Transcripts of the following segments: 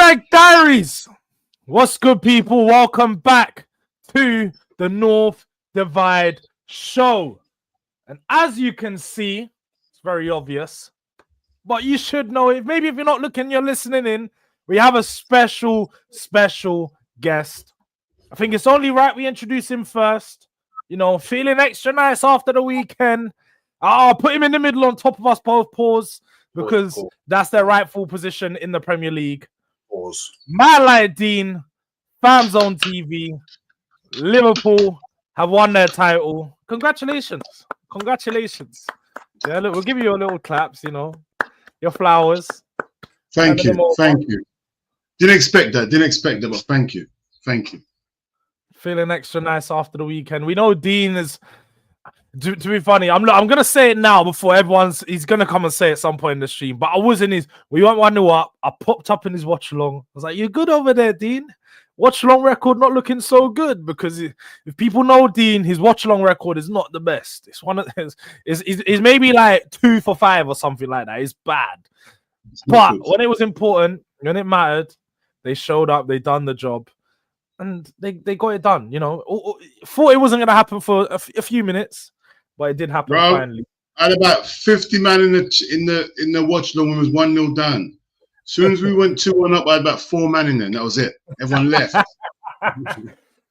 Durag Diaries. What's good, people? Welcome back to the North Divide show. And as you can see, it's very obvious, but you should know it. Maybe if you're not looking, you're listening in. We have a special guest. I think it's only right we introduce him first. You know, feeling extra nice after the weekend. I'll put him in the middle on top of us both. Pause. Because that's their rightful position in the Premier League. Pause. Man like Dean, Fan Zone TV, Liverpool have won their title. Congratulations. Yeah, look, we'll give you your little claps, you know, your flowers. Thank you. Didn't expect that, but thank you. Feeling extra nice after the weekend. We know Dean is... To be funny, I'm gonna say it now before he's gonna come and say it at some point in the stream. But I was in we went 1-0 up. I popped up in his watch along. I was like, "You're good over there, Dean." Watch along record not looking so good because if people know Dean, his watch along record is not the best. It's one of is maybe like 2 for 5 or something like that. It's bad. But when it was important, when it mattered, they showed up. They done the job, and they got it done. You know, thought it wasn't gonna happen for a few minutes. But it did happen finally. I had about 50 man in the watch long when it was 1-0 down. As soon as we went 2-1 up, I had about 4 man in there, and that was it. Everyone left.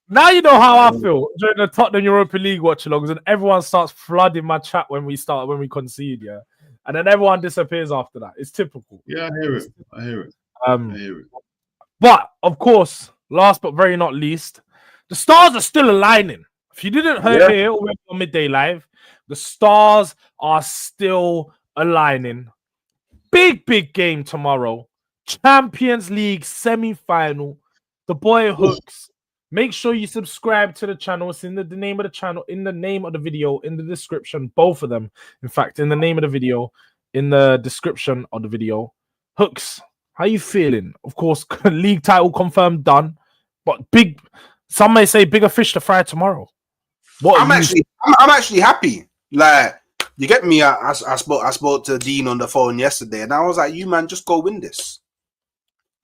Now you know how I feel during the Tottenham Europa League watch alongs, and everyone starts flooding my chat when we concede, yeah. And then everyone disappears after that. It's typical. Yeah, I hear it. But of course, last but very not least, the stars are still aligning. If you didn't hear on Midday Live, the stars are still aligning. Big game tomorrow. Champions League semi-final. The boy Hooks. Make sure you subscribe to the channel. It's in the name of the channel, in the name of the video, in the description. Both of them. In fact, in the name of the video, in the description of the video. Hooks, how you feeling? Of course, league title confirmed, done. But some may say bigger fish to fry tomorrow. I'm actually happy. Like, you get me? I spoke to Dean on the phone yesterday, and I was like, "You man, just go win this.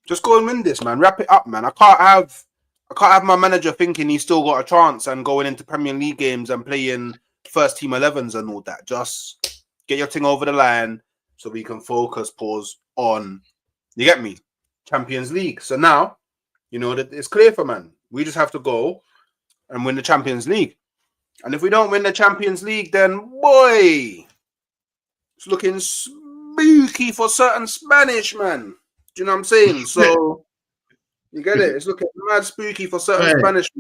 Just go and win this, man. Wrap it up, man. I can't have my manager thinking he's still got a chance and going into Premier League games and playing first team 11s and all that. Just get your thing over the line so we can focus. Pause on. You get me? Champions League. So now, you know that it's clear for man. We just have to go and win the Champions League. And if we don't win the Champions League, then boy, it's looking spooky for certain Spanish, man. Do you know what I'm saying? So you get it? It's looking mad spooky for certain Spanish.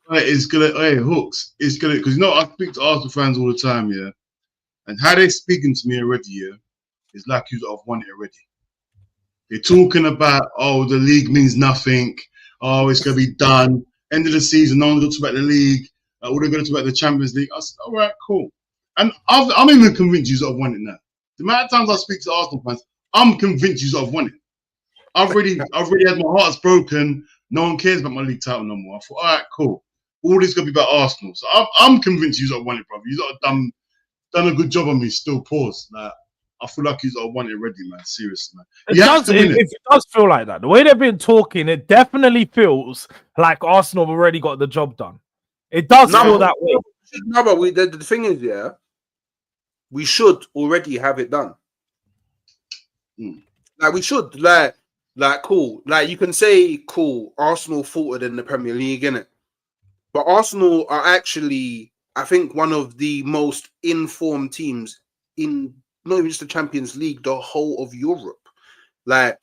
Hooks. It's gonna because I speak to Arsenal fans all the time, yeah. And how they speaking to me already, yeah, is like I've won it already. They're talking about the league means nothing. Oh, it's gonna be done. End of the season, no one talks about the league. We're going to talk about the Champions League. I said, all right, cool. And I'm even convinced you have won it now. The amount of times I speak to Arsenal fans, I'm convinced you have won it. I've already had my heart's broken. No one cares about my league title no more. I thought, all right, cool. All this is going to be about Arsenal. So I'm convinced you have won it, brother. You have done a good job on me. Still, pause. Like, I feel like you have won it already, man. Seriously, man. It does feel like that. The way they've been talking, it definitely feels like Arsenal have already got the job done. It does feel that way. No, but the thing is, yeah, we should already have it done. Like, we should. Like, cool. Like, you can say, cool, Arsenal faltered in the Premier League, innit? But Arsenal are actually, I think, one of the most informed teams in not even just the Champions League, the whole of Europe. Like,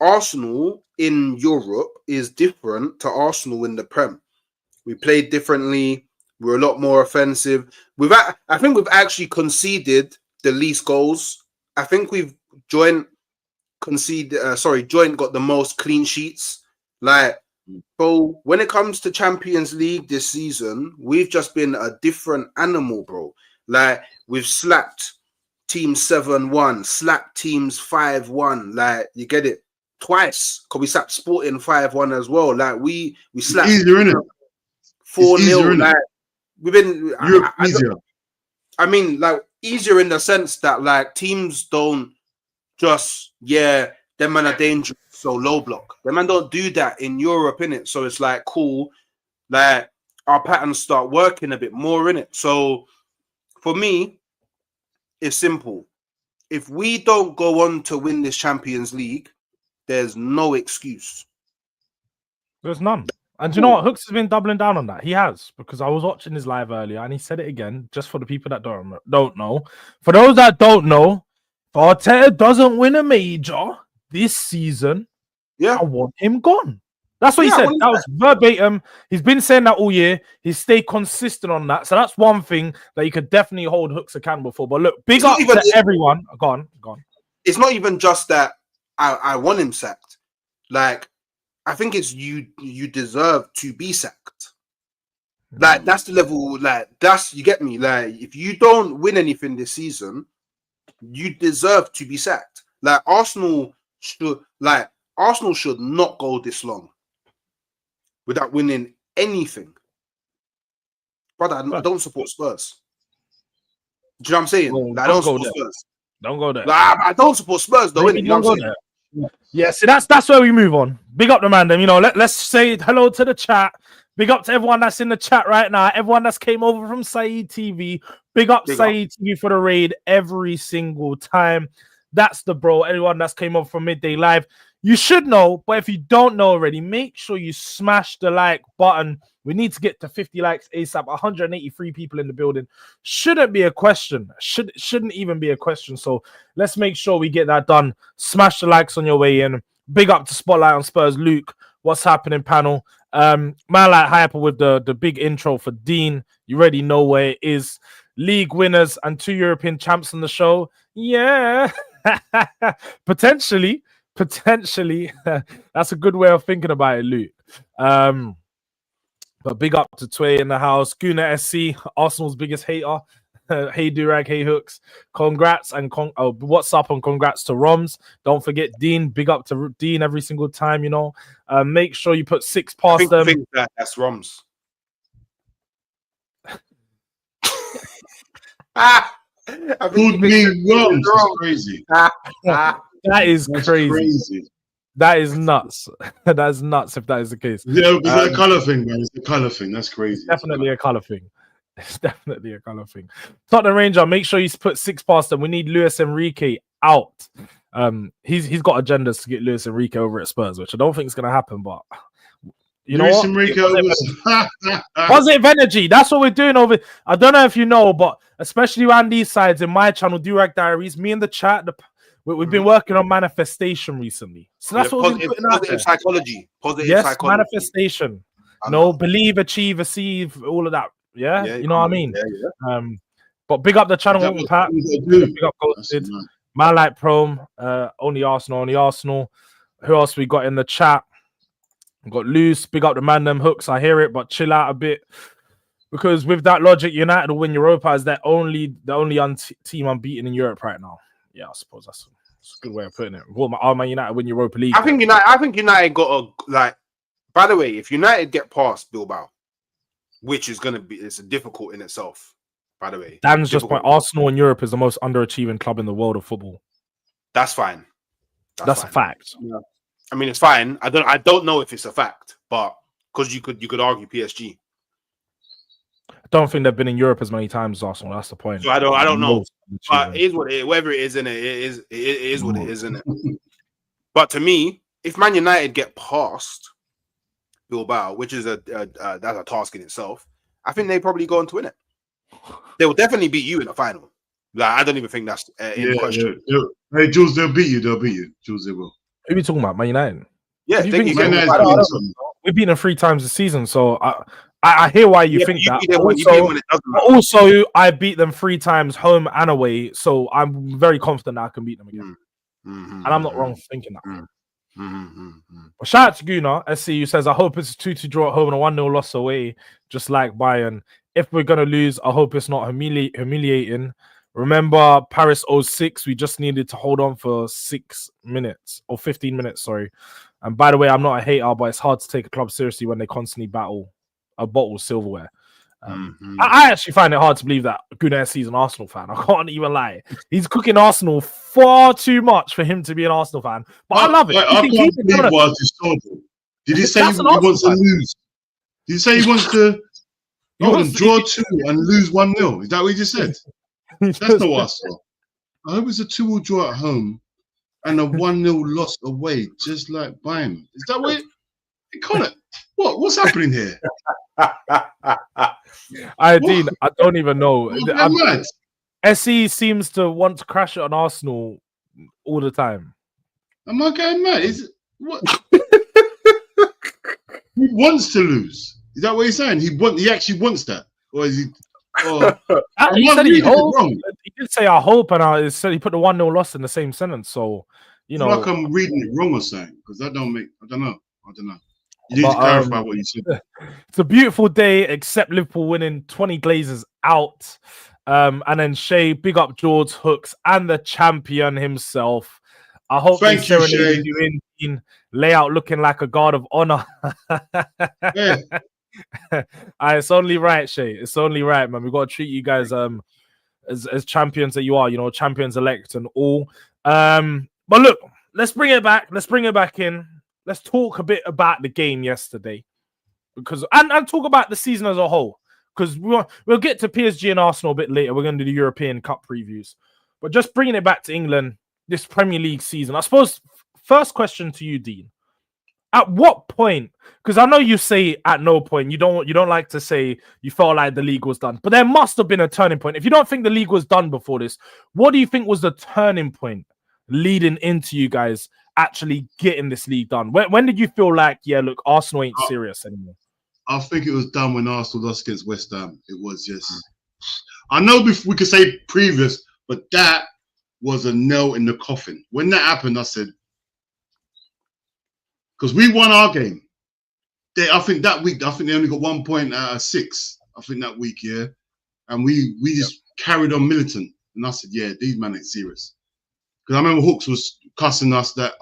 Arsenal in Europe is different to Arsenal in the Prem. We played differently. We're a lot more offensive. I think we've actually conceded the least goals. I think we've joint got the most clean sheets. Like, bro, when it comes to Champions League this season, we've just been a different animal, bro. Like, we've slapped teams 7-1, slapped teams 5-1. Like, you get it? Twice. Because we slapped Sporting 5-1 as well. Like, we slapped... It's easier, innit? 4-0, like we've been easier. I mean, like, easier in the sense that, like, teams don't just, them men are dangerous. so low block. The man don't do that in Europe, innit? So it's like cool. Like our patterns start working a bit more, innit? So for me, it's simple. If we don't go on to win this Champions League, there's no excuse. There's none. And do you know what? Hooks has been doubling down on that. He has, because I was watching his live earlier and he said it again, just for the people that don't know. For those that don't know, if Arteta doesn't win a major this season, I want him gone. That's what he said. That was verbatim. He's been saying that all year. He's stayed consistent on that. So that's one thing that you could definitely hold Hooks accountable for. But look, big up to everyone. Go on. It's not even just that I want him sacked. Like, I think it's you deserve to be sacked. Like, that's the level, like, that's, you get me? Like, if you don't win anything this season, you deserve to be sacked. Like, Arsenal should not go this long without winning anything. Brother, I don't support Spurs. Do you know what I'm saying? Like, I don't support Spurs. Don't go there. Like, I don't support Spurs, though. You know what I'm saying? Yeah, so that's where we move on. Big up the man, them. You know, let's say hello to the chat. Big up to everyone that's in the chat right now. Everyone that's came over from Saeed TV. Big up Saeed TV for the raid every single time. That's the bro. Everyone that's came over from Midday Live. You should know, but if you don't know already, make sure you smash the like button. We need to get to 50 likes ASAP. 183 people in the building. Shouldn't be a question. Shouldn't even be a question. So let's make sure we get that done. Smash the likes on your way in. Big up to Spotlight on Spurs. Luke, what's happening, panel? Man, like hyper with the big intro for Dean. You already know where it is. League winners and 2 European champs on the show. Yeah. Potentially. That's a good way of thinking about it, Luke. But big up to Tway in the house. Guna SC, Arsenal's biggest hater. Hey Durag, hey Hooks. Congrats and what's up and congrats to Roms. Don't forget Dean. Big up to Dean every single time, you know. Make sure you put 6 past them. I think that's Roms. Who'd be Roms? That's crazy. That is crazy. That is nuts. That's nuts if that is the case. Yeah, it's a color thing, man. It's a color thing. That's crazy. Definitely a color thing. It's definitely a color thing. Tottenham Ranger, make sure you put 6 past them. We need Luis Enrique out. He's got agendas to get Luis Enrique over at Spurs, which I don't think is going to happen. But you know what? Enrique positive energy. That's what we're doing over. I don't know if you know, but especially around these sides in my channel, Durag Diaries, me and the chat, we've been working on manifestation recently. So that's what we're putting out there. Psychology. Positive psychology. Manifestation. No, believe, achieve, receive, all of that. Yeah, you know what I mean? Yeah. But big up the channel, Pat. Big up Ghosted. My like Prom. Only Arsenal. Who else we got in the chat? We got Loose. Big up the man, them Hooks. I hear it, but chill out a bit. Because with that logic, United will win Europa as the only team unbeaten in Europe right now. Yeah, I suppose that's a good way of putting it. Will Man United win Europa League? I think United got a like. By the way, if United get past Bilbao, which is going to be, it's difficult in itself. By the way, Dan's just point. Arsenal in Europe is the most underachieving club in the world of football. That's fine. That's fine. A fact. Yeah. I mean, it's fine. I don't know if it's a fact, but because you could argue PSG. I don't think they've been in Europe as many times as Arsenal. That's the point. So I don't know. But it is what it is. Whatever it is, in it is what it is, isn't it? But to me, if Man United get past Bilbao, which is that's a task in itself, I think they probably go on to win it. They will definitely beat you in the final. Like, I don't even think that's in question. Yeah. Hey, Jules, they'll beat you. Jules, they will. Who are we talking about? Man United? Yeah, we've beaten them 3 times this season, so I hear why you think that. Also, I beat them 3 times home and away, so I'm very confident that I can beat them again. And I'm not wrong for thinking that. Well, shout out to Guna SC, who says, I hope it's a 2-2 draw at home and a 1-0 loss away, just like Bayern. If we're going to lose, I hope it's not humiliating. Remember Paris 06, we just needed to hold on for 6 minutes or 15 minutes, sorry. And by the way, I'm not a hater, but it's hard to take a club seriously when they constantly bottle silverware. I actually find it hard to believe that Guna SC is an Arsenal fan. I can't even lie. He's cooking Arsenal far too much for him to be an Arsenal fan. But I love it. I can't believe what I just told you. Did he say he wants to lose? Did he say he wants to draw 2 and lose 1-0? Is that what he just said? That's not what I saw. I hope it's a 2-2 draw at home and a 1-0 loss away, just like Bayern. Is that what it can't? What's happening here? Dean, I don't even know. SE seems to want to crash it on Arsenal all the time. Am I getting mad? What? He wants to lose. Is that what he's saying? He actually wants that, or is he? He said he did say I hope, and he said he put the 1-0 loss in the same sentence. So like I'm reading it wrong or something, because that don't make. I don't know. You need to clarify what you said. It's a beautiful day, except Liverpool winning 20 Glazers out. And then Shay, big up Jords, Hooks, and the champion himself. I hope Thank you, Shay. In layout looking like a guard of honor. Yeah. It's only right, Shay. It's only right, man. We've got to treat you guys as champions that you are, champions elect and all. But look, let's bring it back. Let's bring it back in. Let's talk a bit about the game yesterday, because and talk about the season as a whole. Because we'll get to PSG and Arsenal a bit later. We're going to do the European Cup previews, but just bringing it back to England, this Premier League season. I suppose first question to you, Dean. At what point? Because I know you say at no point. You don't like to say you felt like the league was done, but there must have been a turning point. If you don't think the league was done before this, what do you think was the turning point leading into you guys actually getting this league done? When did you feel like, yeah, look, Arsenal ain't serious anymore? I think it was done when Arsenal lost against West Ham. It was just, I know we could say previous, but that was a nail in the coffin. When that happened, I said, because we won our game. I think that week, they only got 1 point out of 6. I think that week, yeah. And we just carried on militant. And I said, yeah, these men ain't serious. Because I remember Hooks was cussing us that,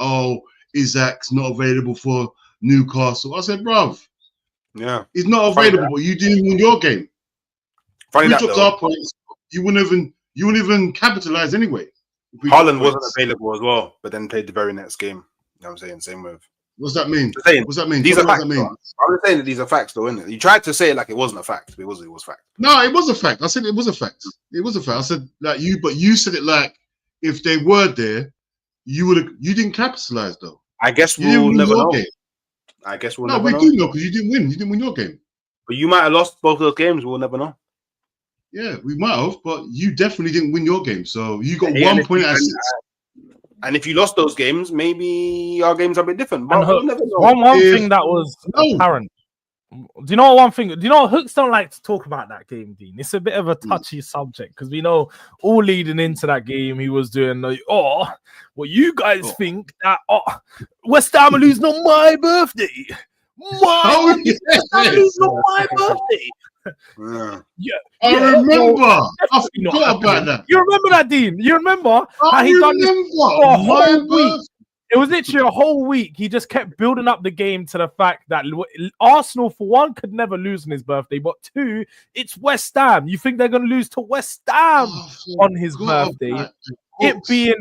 Isaac's not available for Newcastle. I said, bruv, yeah, he's not available, but you didn't win your game. Funny we dropped our points. You wouldn't even capitalize anyway. Haaland wasn't available as well, but then played the very next game. You know what I'm saying? Same move. What's that mean? What's that mean? These are facts. I'm saying that these are facts, though, isn't it? You tried to say it like it wasn't a fact, but it was fact. No, it was a fact. I said it was a fact. It was a fact. I said like you said it like if they were there, you didn't capitalize though. I guess we'll never know. I guess we'll never know. No, we do know because you didn't win. You didn't win your game. But you might have lost both of those games. We'll never know. Yeah, we might have, but you definitely didn't win your game. So you got 1 point out of 6. And if you lost those games, maybe our games are a bit different. But we'll never know. One thing that was apparent. Do you know one thing? Do you know Hooks don't like to talk about that game, Dean? It's a bit of a touchy subject because we know all leading into that game he was doing you guys think that West Ham are losing on my birthday. West Ham losing on my birthday. Yeah. I remember. I forgot about that. You remember that, Dean? You remember how he done this for a whole week? It was literally a whole week. He just kept building up the game to the fact that Arsenal, for one, could never lose on his birthday, but 2, it's West Ham. You think they're going to lose to West Ham on his birthday? It being...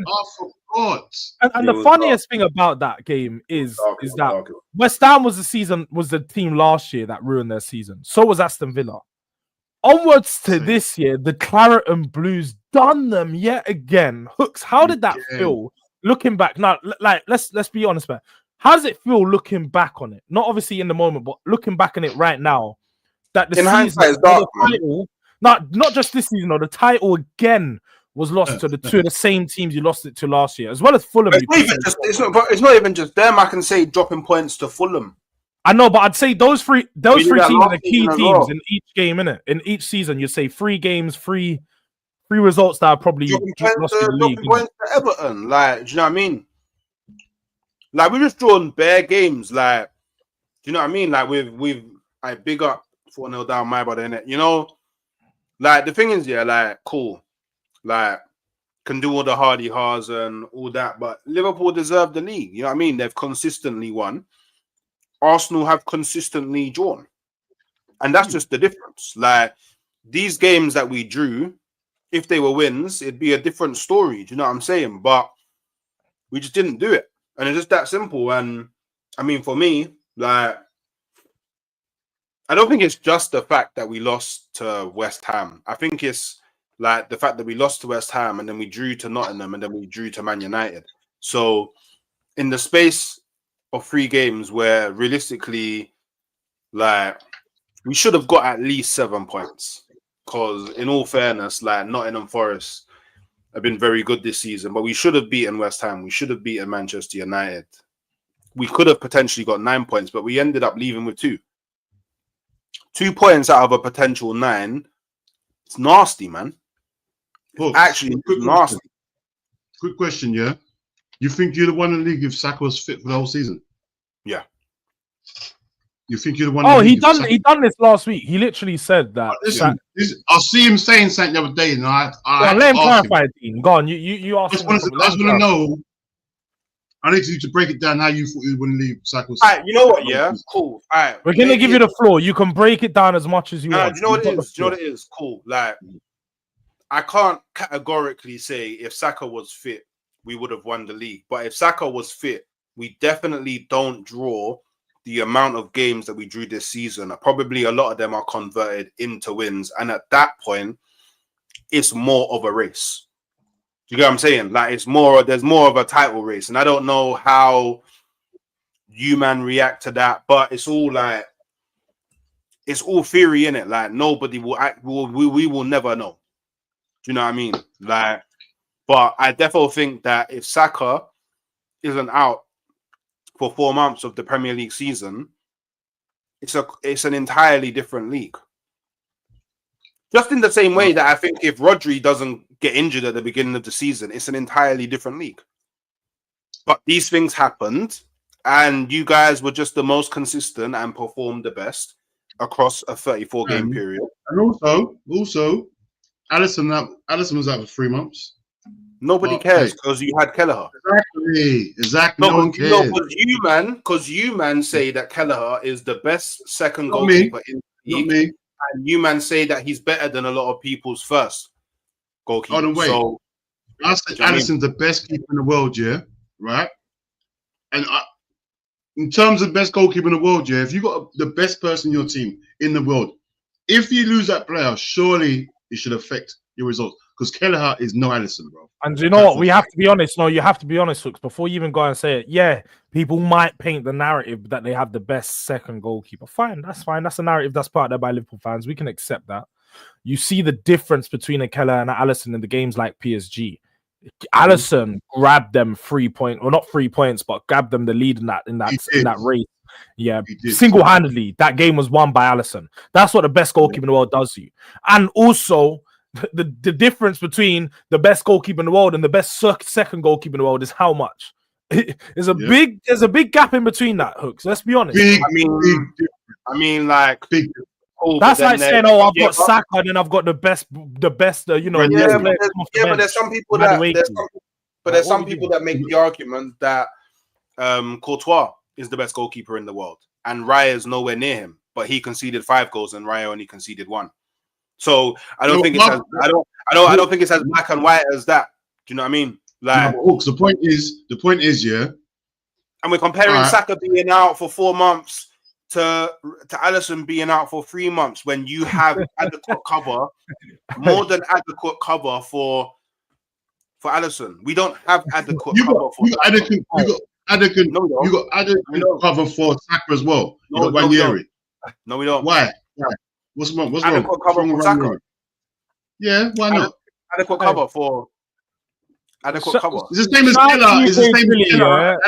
And the funniest thing about that game is that West Ham was the team last year that ruined their season. So was Aston Villa. Onwards to this year, the Claret and Blues done them yet again. Hooks, how did that feel? Looking back now, like let's be honest, man. How does it feel looking back on it? Not obviously in the moment, but looking back on it right now. That the hindsight is dark, title, not just this season, the title again was lost to the same teams you lost it to last year, as well as Fulham. It's not even just them. I can say dropping points to Fulham. I know, but I'd say those three teams are the key teams in each game, innit? In each season, you say 3 games, 3 results that are probably lost in the league. Points to Everton, like, do you know what I mean? Like, we've just drawn bare games, like, do you know what I mean? Like, we've big up 4-0 down my body, innit? You know, like, the thing is, yeah, like, cool, like, can do all the hardy hards and all that, but Liverpool deserve the league. You know what I mean? They've consistently won. Arsenal have consistently drawn, and that's just the difference. Like, these games that we drew if they were wins, it'd be a different story. Do you know what I'm saying? But we just didn't do it. And it's just that simple. And I mean, for me, like, I don't think it's just the fact that we lost to West Ham. I think it's like the fact that we lost to West Ham and then we drew to Nottingham and then we drew to Man United. So in the space of 3 games where realistically, like, we should have got at least 7 points. Because in all fairness, like, Nottingham Forest have been very good this season, but we should have beaten West Ham. We should have beaten Manchester United. We could have potentially got 9 points, but we ended up leaving with 2. 2 points out of a potential 9. It's nasty, man. It's actually nasty. Quick question, yeah? You think you'd have won the league if Saka was fit for the whole season? Yeah. You think you'd have won? Oh, he done this last week. He literally said that. Listen, I see him saying something the other day, and let him clarify, Dean. Go on, you asked. I just want to know. I need you to break it down how you thought you wouldn't leave Saka. Alright, you know what? Yeah, cool. Alright, we're gonna give you the floor. You can break it down as much as you want. Do you know what it is? Do you know what it is? Cool. Like, I can't categorically say if Saka was fit, we would have won the league. But if Saka was fit, we definitely don't draw the amount of games that we drew this season. Probably a lot of them are converted into wins. And at that point, it's more of a race. Do you get what I'm saying? Like, there's more of a title race. And I don't know how you man react to that, but it's all like, it's all theory in it. Like, nobody will act, we will never know. Do you know what I mean? Like, but I definitely think that if Saka isn't out for 4 months of the Premier League season, it's an entirely different league. Just in the same way that I think if Rodri doesn't get injured at the beginning of the season, it's an entirely different league. But these things happened, and you guys were just the most consistent and performed the best across a 34-game period. And also, Alisson was out for 3 months. Nobody cares because you had Kelleher. Exactly. No one cares. Because you man say that Kelleher is the best second goalkeeper in the league. And you man say that he's better than a lot of people's first goalkeeper. Oh, no, wait. So, I said Alisson's the best keeper in the world, yeah? Right? And in terms of best goalkeeper in the world, yeah, if you got the best person in your team in the world, if you lose that player, surely it should affect your results. Because Kelleher is no Alisson, bro. And you know what? We have to be honest. No, you have to be honest, Hooks. Before you even go and say it, yeah, people might paint the narrative that they have the best second goalkeeper. Fine, that's fine. That's a narrative that's put out there by Liverpool fans. We can accept that. You see the difference between a Kelleher and an Alisson in the games like PSG. Alisson grabbed them 3 points, or not 3 points, but grabbed them the lead in that race. Yeah, single-handedly, that game was won by Alisson. That's what the best goalkeeper in the world does to you. And also, the difference between the best goalkeeper in the world and the best second goalkeeper in the world is how much. There's a big gap in between that, Hooks. Let's be honest. That's like saying, "Oh, I've got Saka, and then I've got the best, but there's some people that make the argument that Courtois is the best goalkeeper in the world, and Raya is nowhere near him, but he conceded 5 goals and Raya only conceded 1. So I don't think it's as black and white as that. Do you know what I mean? Like, the point is, yeah. And we're comparing Saka being out for 4 months to Alisson being out for 3 months when you have adequate cover, more than adequate cover for Alisson. We don't have adequate cover for. You got adequate cover for Saka as well. No, we don't. Why? What's wrong? Adequate cover for Saka. Yeah, why not? Adequate cover for. Adequate cover. It's the same as Kelleher. It's the same as Kelleher.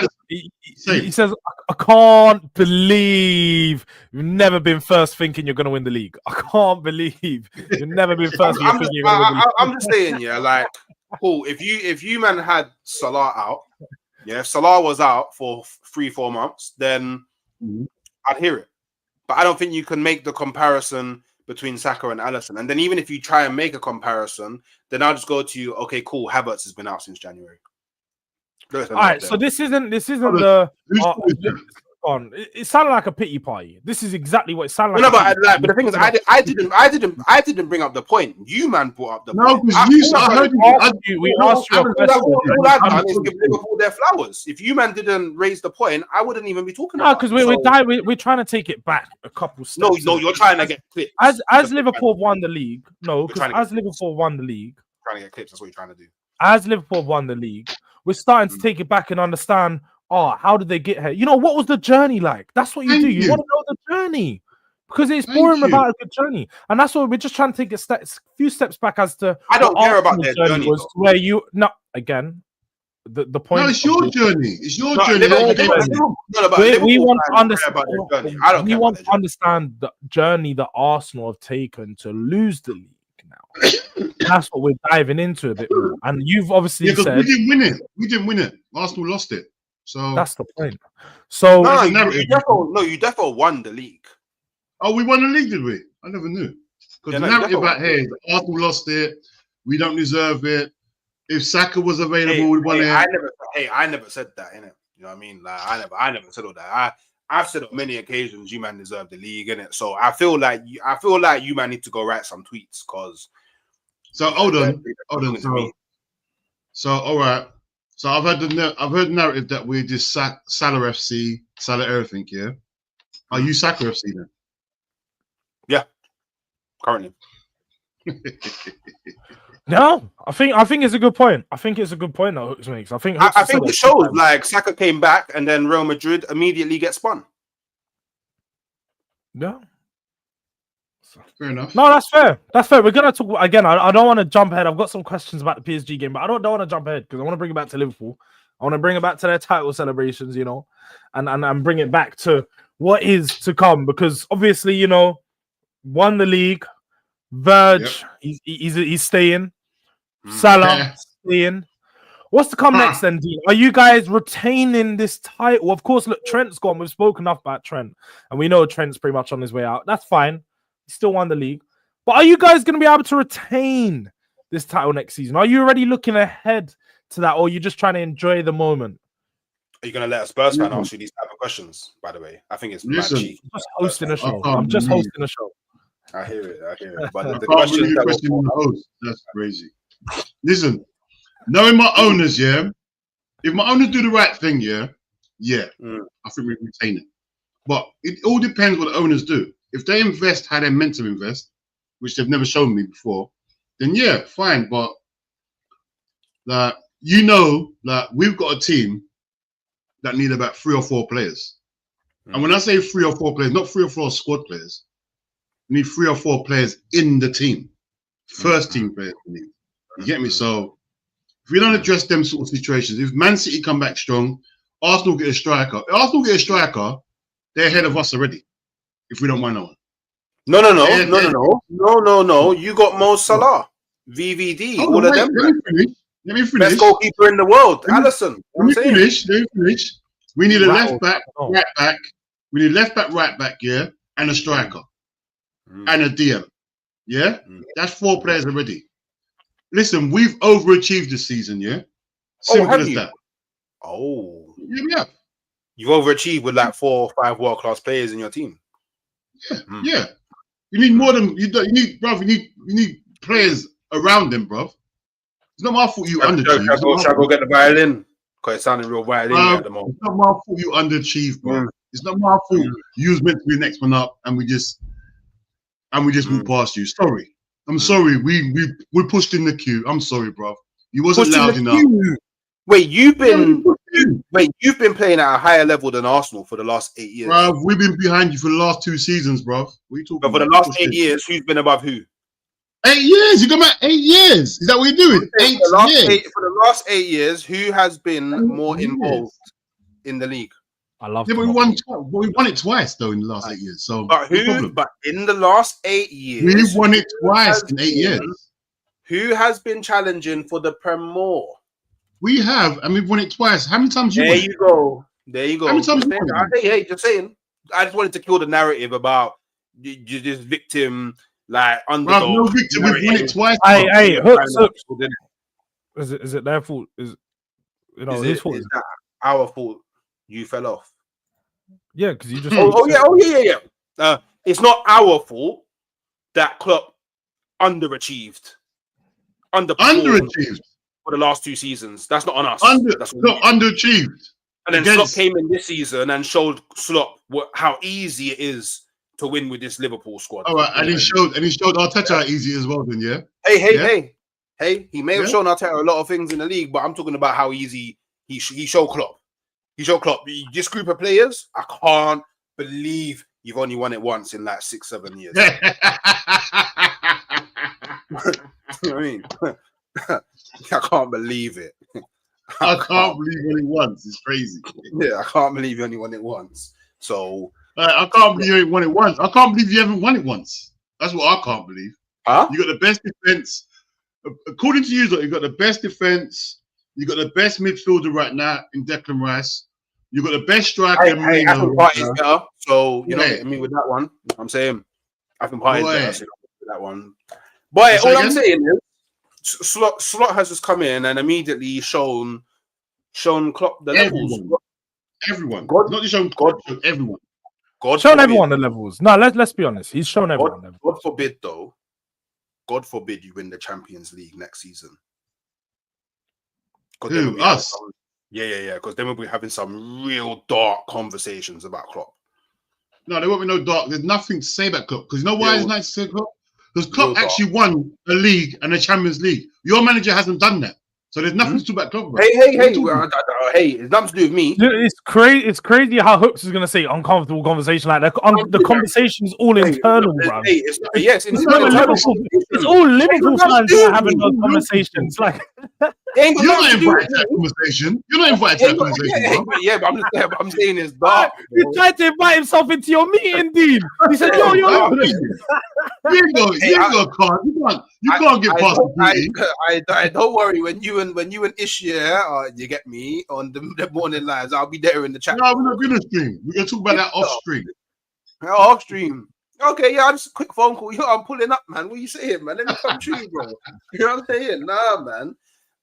He says, I can't believe you've never been first thinking you're going to win the league. I can't believe you've never been first thinking you're going to win the league. I'm just saying, yeah, like, cool. If you man had Salah out, yeah, if Salah was out for 3-4 months, then I'd hear it. But I don't think you can make the comparison between Saka and Alisson. And then even if you try and make a comparison, then I'll just go to you, okay, cool, Havertz has been out since January. All right, so this isn't on. It sounded like a pity party. This is exactly what it sounded like. No, but the thing is, I didn't bring up the point. You man brought up the point. because I heard you. We asked you a question. All I've done is give Liverpool their flowers. If you man didn't raise the point, I wouldn't even be talking about it. No, because we're trying to take it back a couple steps. No, you're trying to get clips. As Liverpool won the league, as Liverpool won the league, trying to get clips. That's what you're trying to do. As Liverpool won the league, we're starting to take it back and understand. Oh, how did they get here? You know, what was the journey like? That's what you do. You want to know the journey because it's boring without a good journey, and that's what we're just trying to take a few steps back as to. I don't care about their journey. Was where you again. The point. No, it's your journey. It's your journey. We want to understand. We want to understand the journey that Arsenal have taken to lose the league. Now, that's what we're diving into a bit more. And you've obviously said we didn't win it. We didn't win it. Arsenal lost it. So that's the point. So you definitely won the league. Oh, we won the league, did we? I never knew. Because the narrative out here is Arsenal lost it. We don't deserve it. If Saka was available, we won it. I never said that, innit? You know what I mean? Like I never said all that. I've said on many occasions you man deserve the league, innit? So I feel like you man need to go write some tweets because. So hold on. So all right. So I've heard the narrative that we're just Salah FC, Salah everything. Yeah. Are you Saka FC then? Yeah. Currently. No, I think it's a good point. I think it's a good point that Hooks makes. I think it shows like Saka came back and then Real Madrid immediately get spun. Yeah. Fair enough. No, that's fair. That's fair. We're gonna talk again. I don't want to jump ahead. I've got some questions about the PSG game, but I don't want to jump ahead because I want to bring it back to Liverpool. I want to bring it back to their title celebrations, you know, and bring it back to what is to come because obviously, you know, won the league. Verge, he's staying. Salah staying. What's to come next then, Dean? Are you guys retaining this title? Of course, look, Trent's gone. We've spoken enough about Trent, and we know Trent's pretty much on his way out. That's fine. He still won the league. But are you guys going to be able to retain this title next season? Are you already looking ahead to that, or are you just trying to enjoy the moment? Are you going to let a Spurs fan ask you these type of questions, by the way? I think it's mad cheeky. I'm just hosting a show. I'm just hosting a show. I hear it. But the question on the host. That's crazy. Listen, knowing my owners, if my owners do the right thing, I think we retain it. But it all depends what the owners do. If they invest how they're meant to invest, which they've never shown me before, then fine. But we've got a team that need about 3 or 4 players. And when I say 3 or 4 players, not 3 or 4 squad players, we need 3 or 4 players in the team. First team players we need. You get me? So if we don't address them sort of situations, if Man City come back strong, Arsenal get a striker. If Arsenal get a striker, they're ahead of us already. If we don't win on. No. You got Mo Salah, VVD, all of them. Let me finish. Best goalkeeper in the world, Alisson. Let me finish. We need a left back, right back. We need left back, right back, and a striker. And a DM. That's 4 players already. Listen, we've overachieved this season, Simple as that. Oh. Yeah. You've overachieved with like 4 or 5 world-class players in your team. Yeah. You need more than you need players around them, bruv. It's not my fault you underachieved. Shall I go get the violin? Because it sounded real violin at the moment. It's not my fault you underachieved, bro. It's not my fault you was meant to be the next one up and we just moved past you. Sorry. I'm sorry. We pushed in the queue. I'm sorry, bro. You wasn't loud enough. Wait, you've been playing at a higher level than Arsenal for the last 8 years. Bro, we've been behind you for the last 2 seasons, bro. What are you talking about? But for the last 8 years, who's been above who? 8 years. You got about 8 years. Is that what you're doing? 8 years. For the last 8 years, who has been more involved in the league? I love. Yeah, but we won it twice though in the last 8 years. So, but in the last 8 years, we won it twice in 8 years. Who has been challenging for the Prem more? We have, and we've won it twice. How many times you? There you go. How many times? Hey, just saying. I just wanted to kill the narrative about you this victim, like underdog. No victim. We've won it twice. Hey, Hooks. Is it their fault? His fault? Is that our fault? You fell off. Yeah, because you just. Yeah. It's not our fault that Klopp underachieved, underperformed Underachieved. for the last 2 seasons. That's not on us. That's Not underachieved. And then Slot came in this season and showed Slot how easy it is to win with this Liverpool squad. All right, and he showed Arteta how easy as well. Then Hey. He may have shown Arteta a lot of things in the league, but I'm talking about how easy he showed Klopp. He showed Klopp. This group of players, I can't believe you've only won it once in like 6-7 years. You know what I mean? I can't believe it. I can't believe only once. It's crazy. Yeah, I can't believe you only won it once. So I can't believe you only won it once. I can't believe you haven't won it once. That's what I can't believe. Huh? You got the best defense. According to you, you got the best defense. You got the best midfielder right now in Declan Rice. You got the best striker. Hey, Aston Party's better. So you're not getting me with that one. I'm saying Aston Party's better. So with that one. But all I'm saying is Slot has just come in and immediately shown Klopp the levels. Everyone. God, not just shown God, shown everyone. God shown everyone the levels. No, let's be honest. He's shown everyone. God forbid, though. God forbid you win the Champions League next season. Who? Us? Yeah. Because then we'll be having some real dark conversations about Klopp. No, there won't be no dark. There's nothing to say about Klopp. Because you know why it's nice to say Klopp? Because Klopp actually won a league and a Champions League. Your manager hasn't done that. So there's nothing to talk about Klopp. Hey, it's nothing to do with me. It's crazy. It's crazy how Hooks is gonna say uncomfortable conversation like that. The conveation is all internal, bro. It's all Liverpool fans that are having those conversations. Like you're not invited to that conversation. You're not invited to that conversation. Yeah, but I'm saying it's dark. He tried to invite himself into your meeting, Dean. He said, "Yo, you're not." You got a card. You can't get past the meeting. I don't worry when you and Ish, you get me on the morning lives. I'll be there in the chat. No, we're not going to stream. We're going to talk about that off stream. Off stream. Okay, yeah, just a quick phone call. Yo, I'm pulling up, man. What you saying, man? Let me come to you, bro. You know what I'm saying? Nah, man.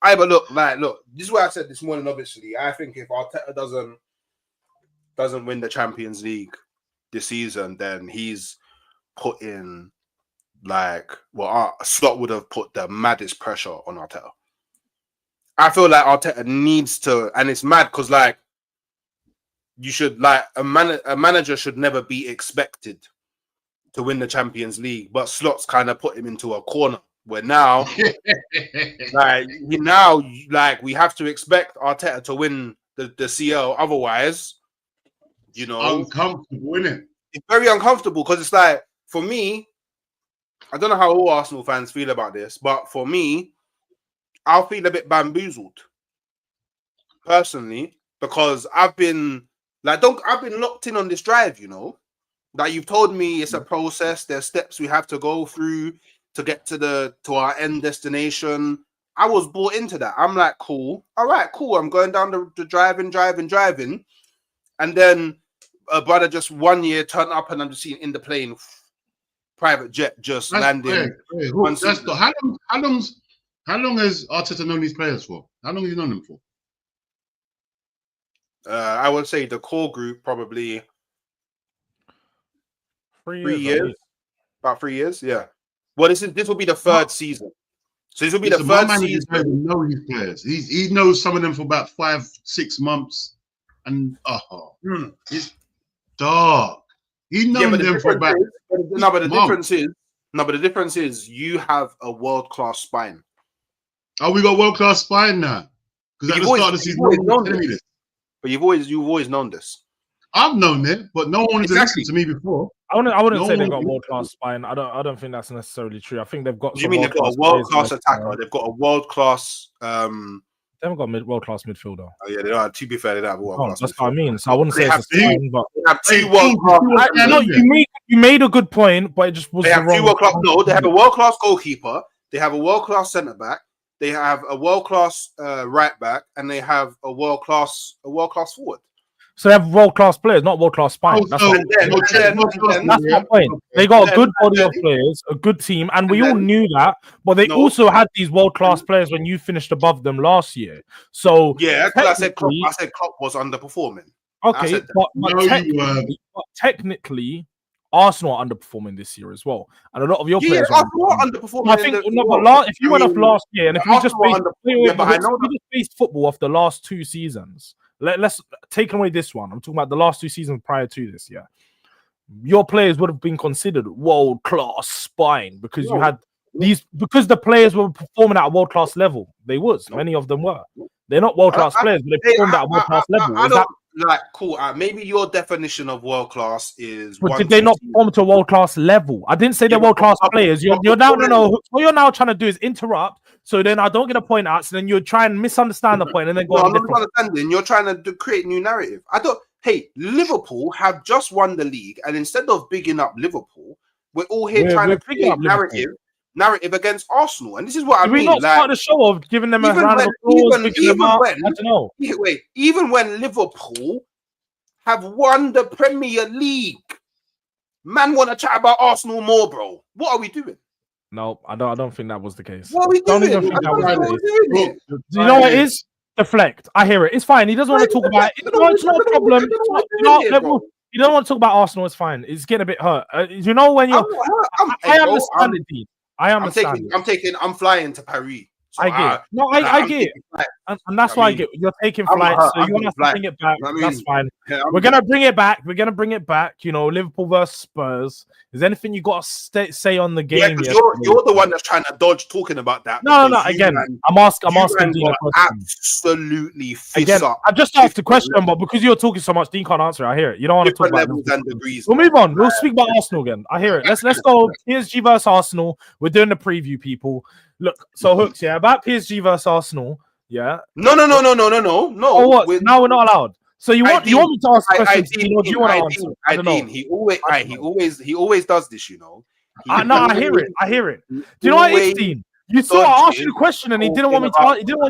But look, this is what I said this morning. Obviously, I think if Arteta doesn't win the Champions League this season, then he's put in Slot would have put the maddest pressure on Arteta. I feel like Arteta needs to, and it's mad because you should a manager should never be expected to win the Champions League, but Slot's kind of put him into a corner where now, we have to expect Arteta to win the CL. Otherwise, uncomfortable, isn't it? It's very uncomfortable because it's like, for me, I don't know how all Arsenal fans feel about this, but for me, I'll feel a bit bamboozled personally because I've been locked in on this drive, Like you've told me it's a process, there's steps we have to go through to get to our end destination. I was bought into that. I'm like, cool. All right, cool. I'm going down the driving. And then a brother just 1 year turned up and I'm just seeing in the plane, private jet just landing. How long has Arteta known these players for? How long have you known them for? I would say the core group probably 3 years. About 3 years, yeah. Well, this will be the third season. So this will be the third season. Know these players. He knows some of them for about 5-6 months, and it's dark. He knows them for about. The difference is you have a world-class spine. Oh, we got world-class spine now. Because at the start of the season, but you've always known this. I've known it, but no one has listened to me before. I wouldn't say they've got a world-class spine. I don't think that's necessarily true. I think they've got. You mean they've got a world-class attacker? They've got a world-class. They haven't got a world-class midfielder. Oh yeah, they don't. To be fair, they don't have a world-class. That's what I mean. So I wouldn't say it's a spine, but they have two world-class. No, you made a good point, but it just was. They have two world-class. No, they have a world-class goalkeeper. They have a world-class centre back. They have a world-class right back, and they have a world-class forward. So they have world-class players, not world-class spine. That's my point. They got a good body of players, a good team, and we all knew that. But they also had these world-class players when you finished above them last year. So yeah, because I said Klopp was underperforming. Okay, said that. but No, you weren't. technically, Arsenal are underperforming this year as well, and a lot of your Yeah, players are Arsenal are underperforming. I underperforming. think no, but if you went off last year, and if you just Arsenal are based, underperforming, but I know we just based football off the last 2 seasons. Let's take away this one. I'm talking about the last 2 seasons prior to this year. Your players would have been considered world class spine because you had these, because the players were performing at a world class level. They was, many of them were. They're not world class players, but they performed at a world class level. I don't like cool. Maybe your definition of world class is. But did they not perform to a world class level? I didn't say they're world class players. You're now what you're now trying to do is interrupt. So then I don't get a point out. So then you're trying to misunderstand the point and then go. I'm not understanding. You're trying to create new narrative. I don't. Hey, Liverpool have just won the league, and instead of bigging up Liverpool, we're all here trying to create narrative against Arsenal. And this is what I mean. We not start the show of giving them a round of applause, even when Liverpool have won the Premier League, man, want to chat about Arsenal more, bro. What are we doing? No, I don't think that was the case. What are we doing? Don't even think that was the case. Do you know what it is? Deflect. I hear it. It's fine. He doesn't want to talk about it. It's not a problem. You don't want to talk about Arsenal. It's fine. It's getting a bit hurt. You know when you're. I understand it, Dean. I understand. I'm flying to Paris. So I get it. No, I get it. And that's why I get it. You're taking flights, so you want us to bring it back. That's fine. We're going to bring it back. We're going to bring it back. You know, Liverpool versus Spurs. Is there anything you got to say on the game? Yeah, you're the one that's trying to dodge talking about that. No. Again, I'm asking Dean a question. Absolutely fist up. I just asked the question, but because you're talking so much, Dean can't answer it. I hear it. You don't want to talk about levels and degrees. We'll move on. We'll speak about Arsenal again. I hear it. Let's go. PSG versus Arsenal. We're doing the preview, people. Look, so Hooks, about PSG versus Arsenal, No. Oh, what? Now we're not allowed. So you want me to ask questions? Do you want to answer? I don't know. He always does this, you know. No, I hear it. Do you know what it is, Dean? You saw I asked you a question and he didn't want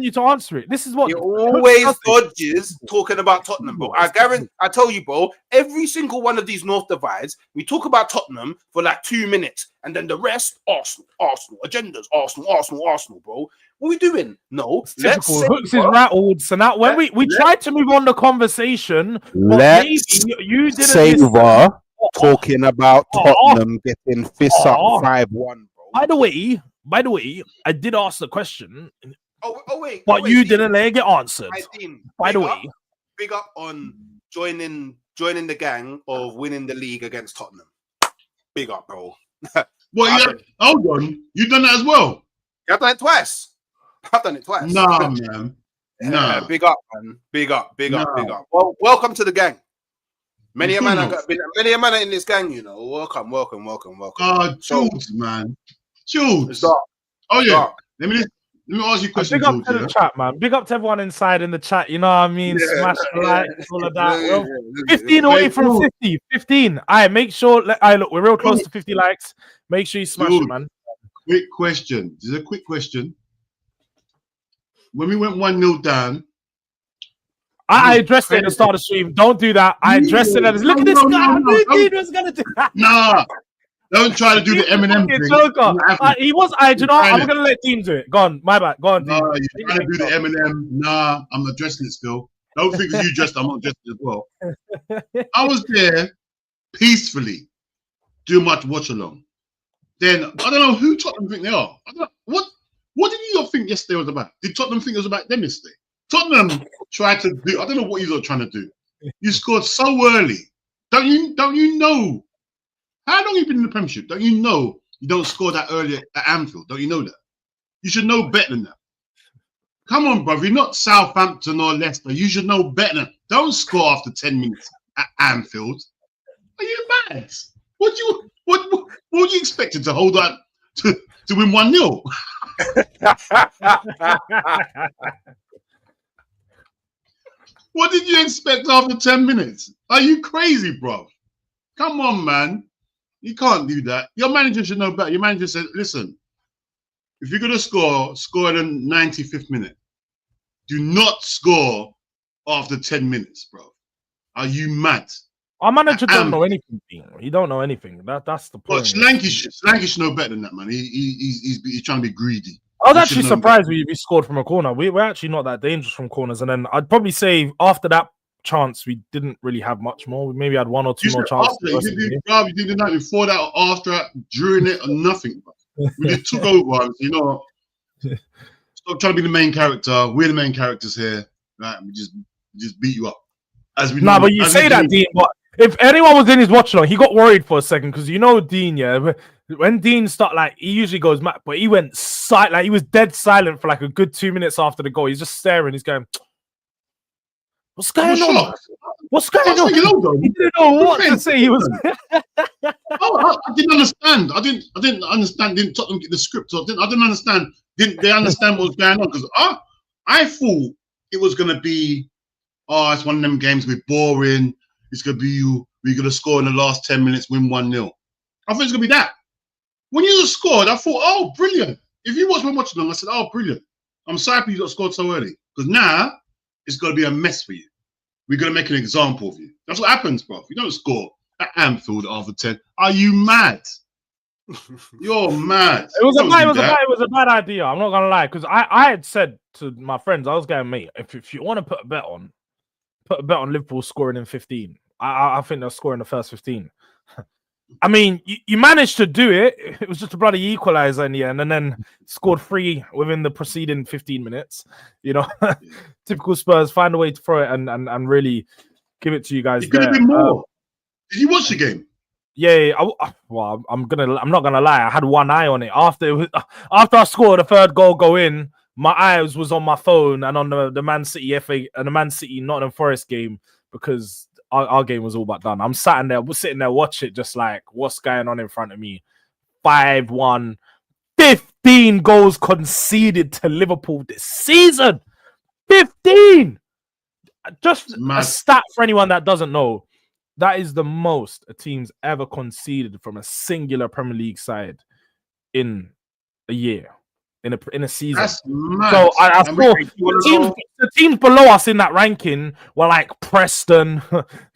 you to answer it. This is what he always dodges talking about Tottenham, bro. I tell you, bro, every single one of these North divides, we talk about Tottenham for like 2 minutes, and then the rest, Arsenal, agendas, Arsenal, bro. What are we doing? No, let's say, Hooks is rattled. So now when we tried to move on the conversation, let's you didn't savor talking about Tottenham getting fists up 5-1, bro. By the way, I did ask the question. Wait. But you didn't let it get answered. By the way, big up on joining the gang of winning the league against Tottenham. Big up, bro. Well, hold on. You've done that as well. I've done it twice. Nah, man. Nah. Big up, man. Big up. Well, welcome to the gang. Many a man are in this gang, you know. Welcome. Jords, man. Jords. Oh yeah. Let me ask you a question. Big up to the chat, man. Big up to everyone inside in the chat. You know what I mean? Smash the like, all of that. 15 away from 50. 15. All right, make sure. Look, we're real close to 50 likes. Make sure you smash it, man. Quick question. This is a quick question. When we went 1-0 down, I addressed it at the start of the stream. Don't do that. I addressed it. Look at this guy. I knew Dean was gonna do that. Nah. Don't try to do the Eminem thing. Joker. He was. I'm gonna let Dean do it. Go on, my bad. Go on. No, you're trying to do the Eminem. Nah, I'm addressing it still. Don't think you dressed. I'm not dressed as well. I was there peacefully, doing much watch along. Then I don't know who Tottenham think they are. I don't know, what did you think yesterday was about? Did Tottenham think it was about them yesterday? Tottenham tried to do. I don't know what you're trying to do. You scored so early. Don't you know? How long have you been in the Premiership? Don't you know you don't score that early at Anfield? Don't you know that? You should know better than that. Come on, brother. You're not Southampton or Leicester. You should know better than that. Don't score after 10 minutes at Anfield. Are you mad? What you expected to hold on to win 1-0? What did you expect after 10 minutes? Are you crazy, bro? Come on, man. You can't do that. Your manager should know better. Your manager said, listen, if you're going to score in the 95th minute. Do not score after 10 minutes, bro. Are you mad? Our manager don't know anything. He don't know anything. That's the point. Slanky should know better than that, man. He's trying to be greedy. I was actually surprised we scored from a corner. We're actually not that dangerous from corners. And then I'd probably say after that chance, we didn't really have much more. We maybe had one or two You more said chances. after that, you did the night before that, after that, during it, and nothing. We just took over. You know, stop trying to be the main character. We're the main characters here. Right? We just beat you up. As we But you say that, Dean. But if anyone was in his watch along, he got worried for a second because you know Dean, yeah. When Dean start he usually goes mad, but he went silent. He was dead silent for like a good 2 minutes after the goal. He's just staring. He's going, "What's going on? What's going on?" He didn't know what to say. He was. I didn't understand. I didn't understand. Didn't Tottenham get the script? I didn't understand. Didn't they understand what was going on? Because I thought it was gonna be, it's one of them games. We're boring. It's gonna be we're gonna score in the last 10 minutes, win 1-0. I thought it's gonna be that. When you just scored, I thought, oh, brilliant. If you watching them, I said, oh, brilliant. I'm sorry you got scored so early. Because now it's gonna be a mess for you. We're gonna make an example of you. That's what happens, bro. You don't score at Anfield after 10. Are you mad? You're mad. It was a bad idea. I'm not gonna lie, because I had said to my friends, I was going, mate, if you want to put a bet on Liverpool scoring in 15. I think they'll score in the first 15. I mean, you managed to do it. It was just a bloody equalizer in the end, and then scored 3 within the preceding 15 minutes. You know, typical Spurs, find a way to throw it and really give it to you guys. It could have been more. Did you watch the game? Yeah. I'm not gonna lie. I had one eye on it after I scored the third goal go in. My eyes was on my phone and on the Man City FA and the Man City Nottingham Forest game because our game was all but done. I'm sitting there watching it, just like, what's going on in front of me? 5-1, 15 goals conceded to Liverpool this season. 15. Just a stat for anyone that doesn't know. That is the most a team's ever conceded from a singular Premier League side in a year. In a season. That's mad. So I saw the teams below us in that ranking were like Preston,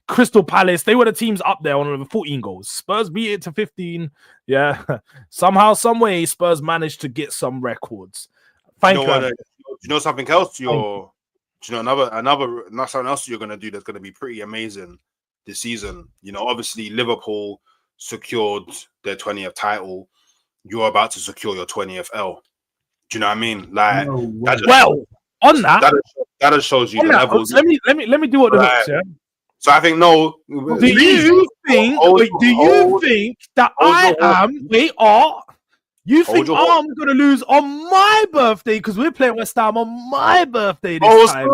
Crystal Palace. They were the teams up there on 14 goals. Spurs beat it to 15. Yeah. Somehow, some way, Spurs managed to get some records. Do you know something else? Do you know another something else you're gonna do that's gonna be pretty amazing this season? You know, obviously Liverpool secured their 20th title. You're about to secure your 20th L. Do you know what I mean? Like, that just shows you the levels. Let me do what the hooks, yeah. So I think Do you think that you think I'm gonna lose on my birthday because we're playing West Ham on my birthday this time?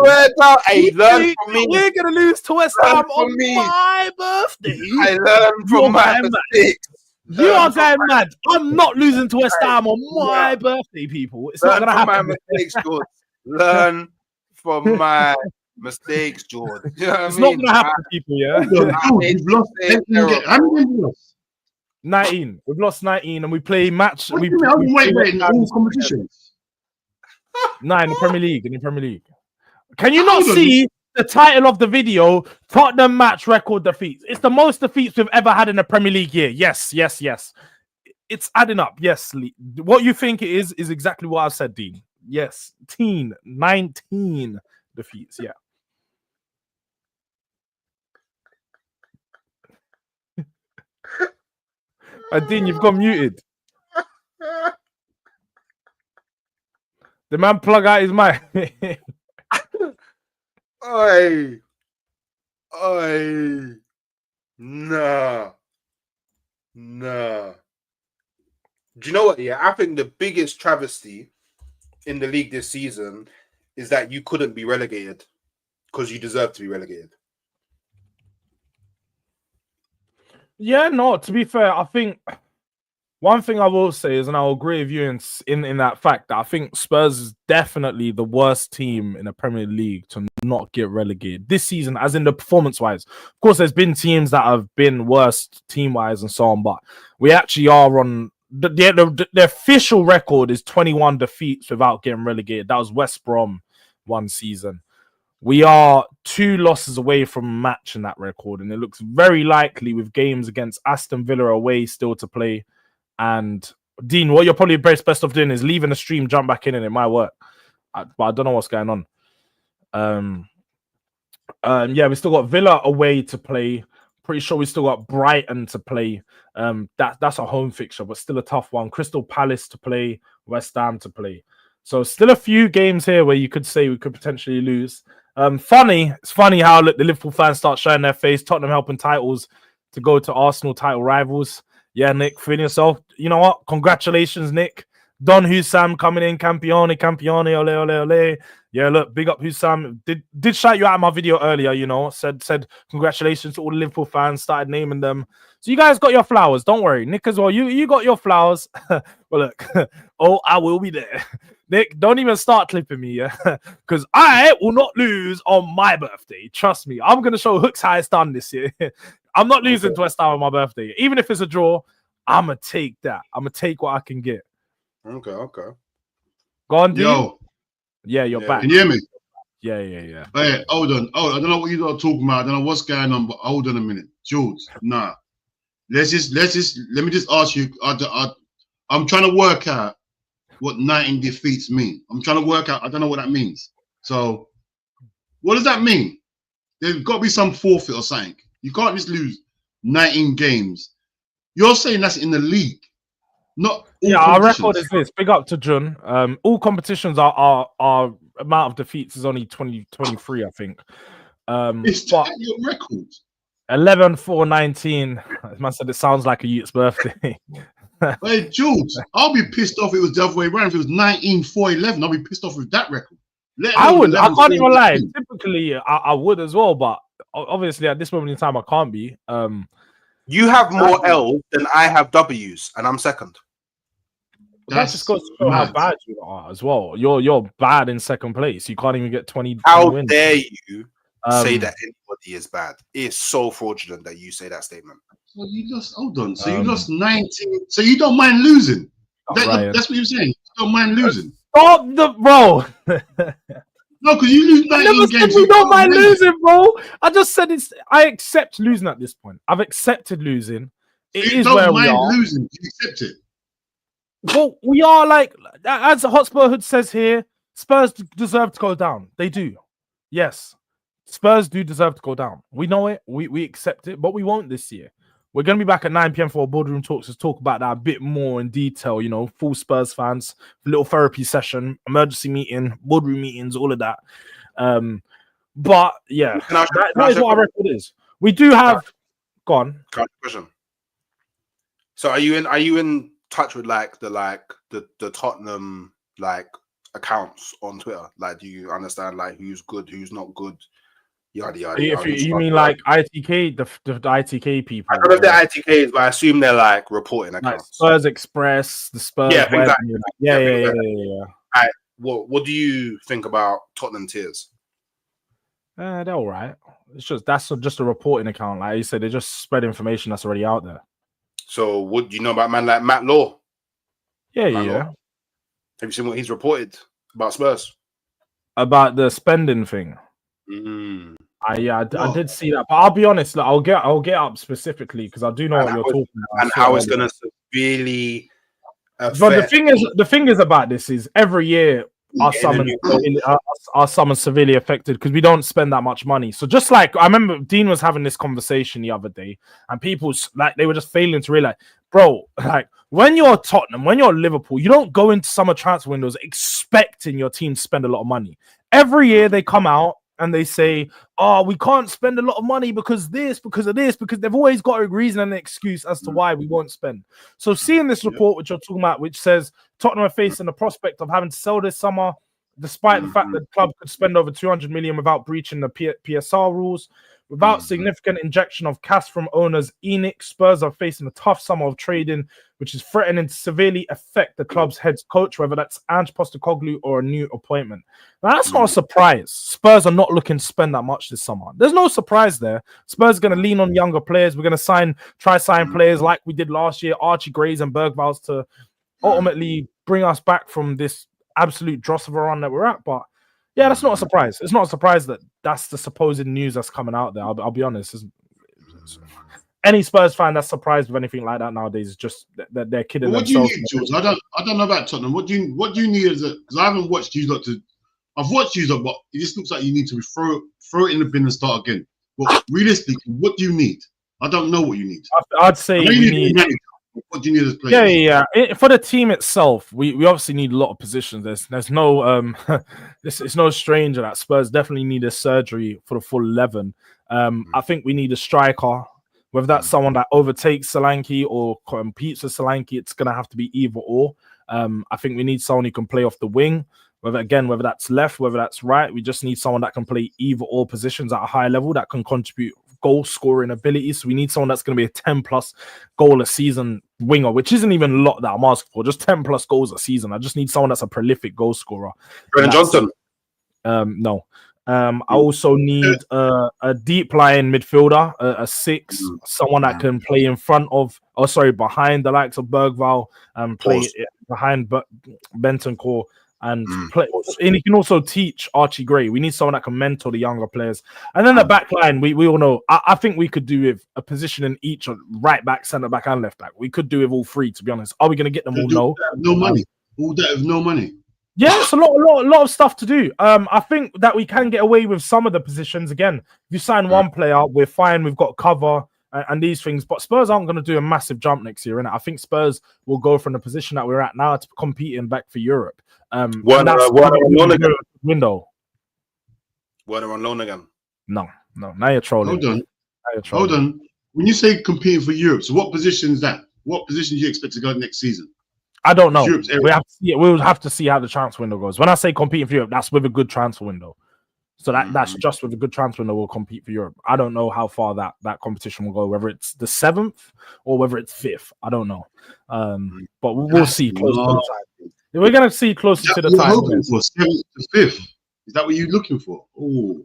Hey, learn from me. We're gonna lose to West Ham on my birthday. I learned from my mistakes. You are going mad. I'm not losing to West Ham on my birthday, people. It's not going to happen. My mistakes, George. Learn from my mistakes, George. You know it's not going to happen, people, yeah? We've lost. How many games we lost? 19. We've lost 19 and we play match. Wait, in all competitions? 9 in the Premier League. Can you not see the title of the video? Tottenham match record defeats. It's the most defeats we've ever had in a Premier League year. Yes. It's adding up. Yes. What you think it is exactly what I said, Dean. Yes. 19 defeats. Yeah. Dean, you've got muted. The man plug out his mic. Oi. Nah. Do you know what? Yeah, I think the biggest travesty in the league this season is that you couldn't be relegated because you deserve to be relegated. Yeah, no, to be fair, I think one thing I will say is, and I'll agree with you in that fact, that I think Spurs is definitely the worst team in the Premier League to not get relegated this season, as in the performance-wise. Of course, there's been teams that have been worse team-wise and so on, but we actually are on... The official record is 21 defeats without getting relegated. That was West Brom one season. We are 2 losses away from matching that record, and it looks very likely with games against Aston Villa away still to play. And Dean, what you're probably best off doing is leaving the stream, jump back in, and it might work. But I don't know what's going on. Yeah, we still got Villa away to play. Pretty sure we still got Brighton to play. That's a home fixture, but still a tough one. Crystal Palace to play, West Ham to play. So still a few games here where you could say we could potentially lose. It's funny how the Liverpool fans start showing their face. Tottenham helping titles to go to Arsenal title rivals. Yeah, Nick, feeling yourself. You know what? Congratulations, Nick. Don Hussam coming in, campione, ole, ole, ole. Yeah, look, big up Hussam. Did shout you out in my video earlier, you know, said congratulations to all the Liverpool fans, started naming them. So you guys got your flowers, don't worry. Nick as well, you got your flowers. Well, look, oh, I will be there. Nick, don't even start clipping me, yeah? Because I will not lose on my birthday. Trust me, I'm going to show Hooks how it's done this year. I'm not losing to West Ham on my birthday. Even if it's a draw, I'm going to take that. I'm going to take what I can get. Okay. Go on, dude. Yo. Yeah, you're back. Can you hear me? Yeah. Hey, hold on. I don't know what you are talking about. I don't know what's going on, but hold on a minute. Jords, nah. Let me just ask you. I'm trying to work out what 19 defeats mean. I'm trying to work out. I don't know what that means. So, what does that mean? There's got to be some forfeit or something. You can't just lose 19 games. You're saying that's in the league, not all our record is this. Big up to Jun. All competitions are amount of defeats is only 23, I think. It's but your record. 11-4-19. Man said it sounds like a youth's birthday. Hey, George, I'll be pissed off if it was the other way around. If it was 19-4-11, I'll be pissed off with that record. I would. I can't even lie. Typically, I would as well, but obviously at this moment in time, I can't be. You have more L's than I have W's, and I'm second. That just goes to show how bad you are as well. You're bad in second place. You can't even get 20. How 20 wins. dare you say that anybody is bad? It's so fraudulent that you say that statement. So you lost. Hold on. So you lost 19. So you don't mind losing? That's what you're saying. You don't mind losing? Stop the bro. No, because you lose 19 games. You don't mind losing, bro. I just said it's. I accept losing at this point. I've accepted losing. It is where we are. Losing. You accept it. Well, we are like, as Hotspur Hood says here, Spurs deserve to go down. They do. Yes. Spurs do deserve to go down. We know it. We accept it, but we won't this year. We're going to be back at 9 p.m. for boardroom talks to talk about that a bit more in detail. You know, full Spurs fans, little therapy session, emergency meeting, boardroom meetings, all of that. But yeah, that is what our record is. We do have. Go on. Question. So are you in touch with the Tottenham accounts on Twitter? Like, do you understand who's good, who's not good? Yada yada. If you mean ITK, the ITK people. I don't know if they're ITKs, but I assume they're reporting accounts. Spurs Express, the Spurs. Yeah, exactly. Yeah. All right. What do you think about Tottenham tiers? They're all right. That's just a reporting account. Like you said, they just spread information that's already out there. So, what do you know about a man like Matt Law? Yeah. Have you seen what he's reported about Spurs? About the spending thing. I did see that, but I'll be honest. I'll get up specifically because I do know what you're talking about. And how it's going to severely affect. But the thing is about this is every year our summon's severely affected because we don't spend that much money. So just like I remember Dean was having this conversation the other day, and people they were just failing to realize, bro, when you're Tottenham, when you're Liverpool, you don't go into summer transfer windows expecting your team to spend a lot of money. Every year they come out and they say, oh, we can't spend a lot of money because of this, because they've always got a reason and an excuse as to why we won't spend. So seeing this report, which you're talking about, which says Tottenham are facing the prospect of having to sell this summer, despite the fact that the club could spend over 200 million without breaching the PSR rules, without significant injection of cash from owners, Enix, Spurs are facing a tough summer of trading, which is threatening to severely affect the club's head coach, whether that's Ange Postecoglou or a new appointment. Now, that's not a surprise. Spurs are not looking to spend that much this summer. There's no surprise there. Spurs are going to lean on younger players. We're going to try sign players like we did last year, Archie Grays and Bergvals, to ultimately bring us back from this absolute dross of a run that we're at. But yeah, that's not a surprise. It's not a surprise that that's the supposed news that's coming out there. I'll be honest. Any Spurs fan that's surprised with anything like that nowadays is just that they're kidding what themselves. Do you need, George? I don't know about Tottenham. What do you need because I haven't watched you lot to I've watched you, but it just looks like you need to throw it in the bin and start again. But realistically, what do you need? I don't know what you need. I'd say we need. What do you need as players? Yeah. For the team itself, we obviously need a lot of positions. There's no it's no stranger that Spurs definitely need a surgery for the full 11. I think we need a striker. Whether that's someone that overtakes Solanke or competes with Solanke, it's gonna have to be either or. I think we need someone who can play off the wing. Whether that's left, whether that's right, we just need someone that can play either or positions at a high level that can contribute goal scoring abilities. So we need someone that's going to be a 10+ goal a season winger, which isn't even a lot that I'm asking for. Just 10+ goals a season. I just need someone that's a prolific goal scorer. Brennan Johnson. No. I also need a deep lying midfielder, a 6, someone that can play in front of, behind the likes of Bergvall and play behind Bentancur. And play, and he can also teach Archie Gray. We need someone that can mentor the younger players. And then the back line, we all know. I think we could do with a position in each, right back, centre back, and left back. We could do with all 3, to be honest. Are we going to get them all? No. No money. All that with no money. Yeah, it's a lot of stuff to do. I think that we can get away with some of the positions. Again, if you sign one player, we're fine. We've got cover and these things. But Spurs aren't going to do a massive jump next year, innit? I think Spurs will go from the position that we're at now to competing back for Europe. Werner on loan again. Window. Werner on loan again. No. Now you're trolling. Hold on. When you say competing for Europe, so what position is that? What position do you expect to go next season? I don't know. We have to see it. We'll have to see how the transfer window goes. When I say competing for Europe, that's with a good transfer window. So that's just with a good transfer window, we'll compete for Europe. I don't know how far that competition will go, whether it's the 7th or whether it's 5th. I don't know. But we'll see closer to the time. We're going to see closer to the time. Hoping for 7th to 5th. Is that what you're looking for? Oh,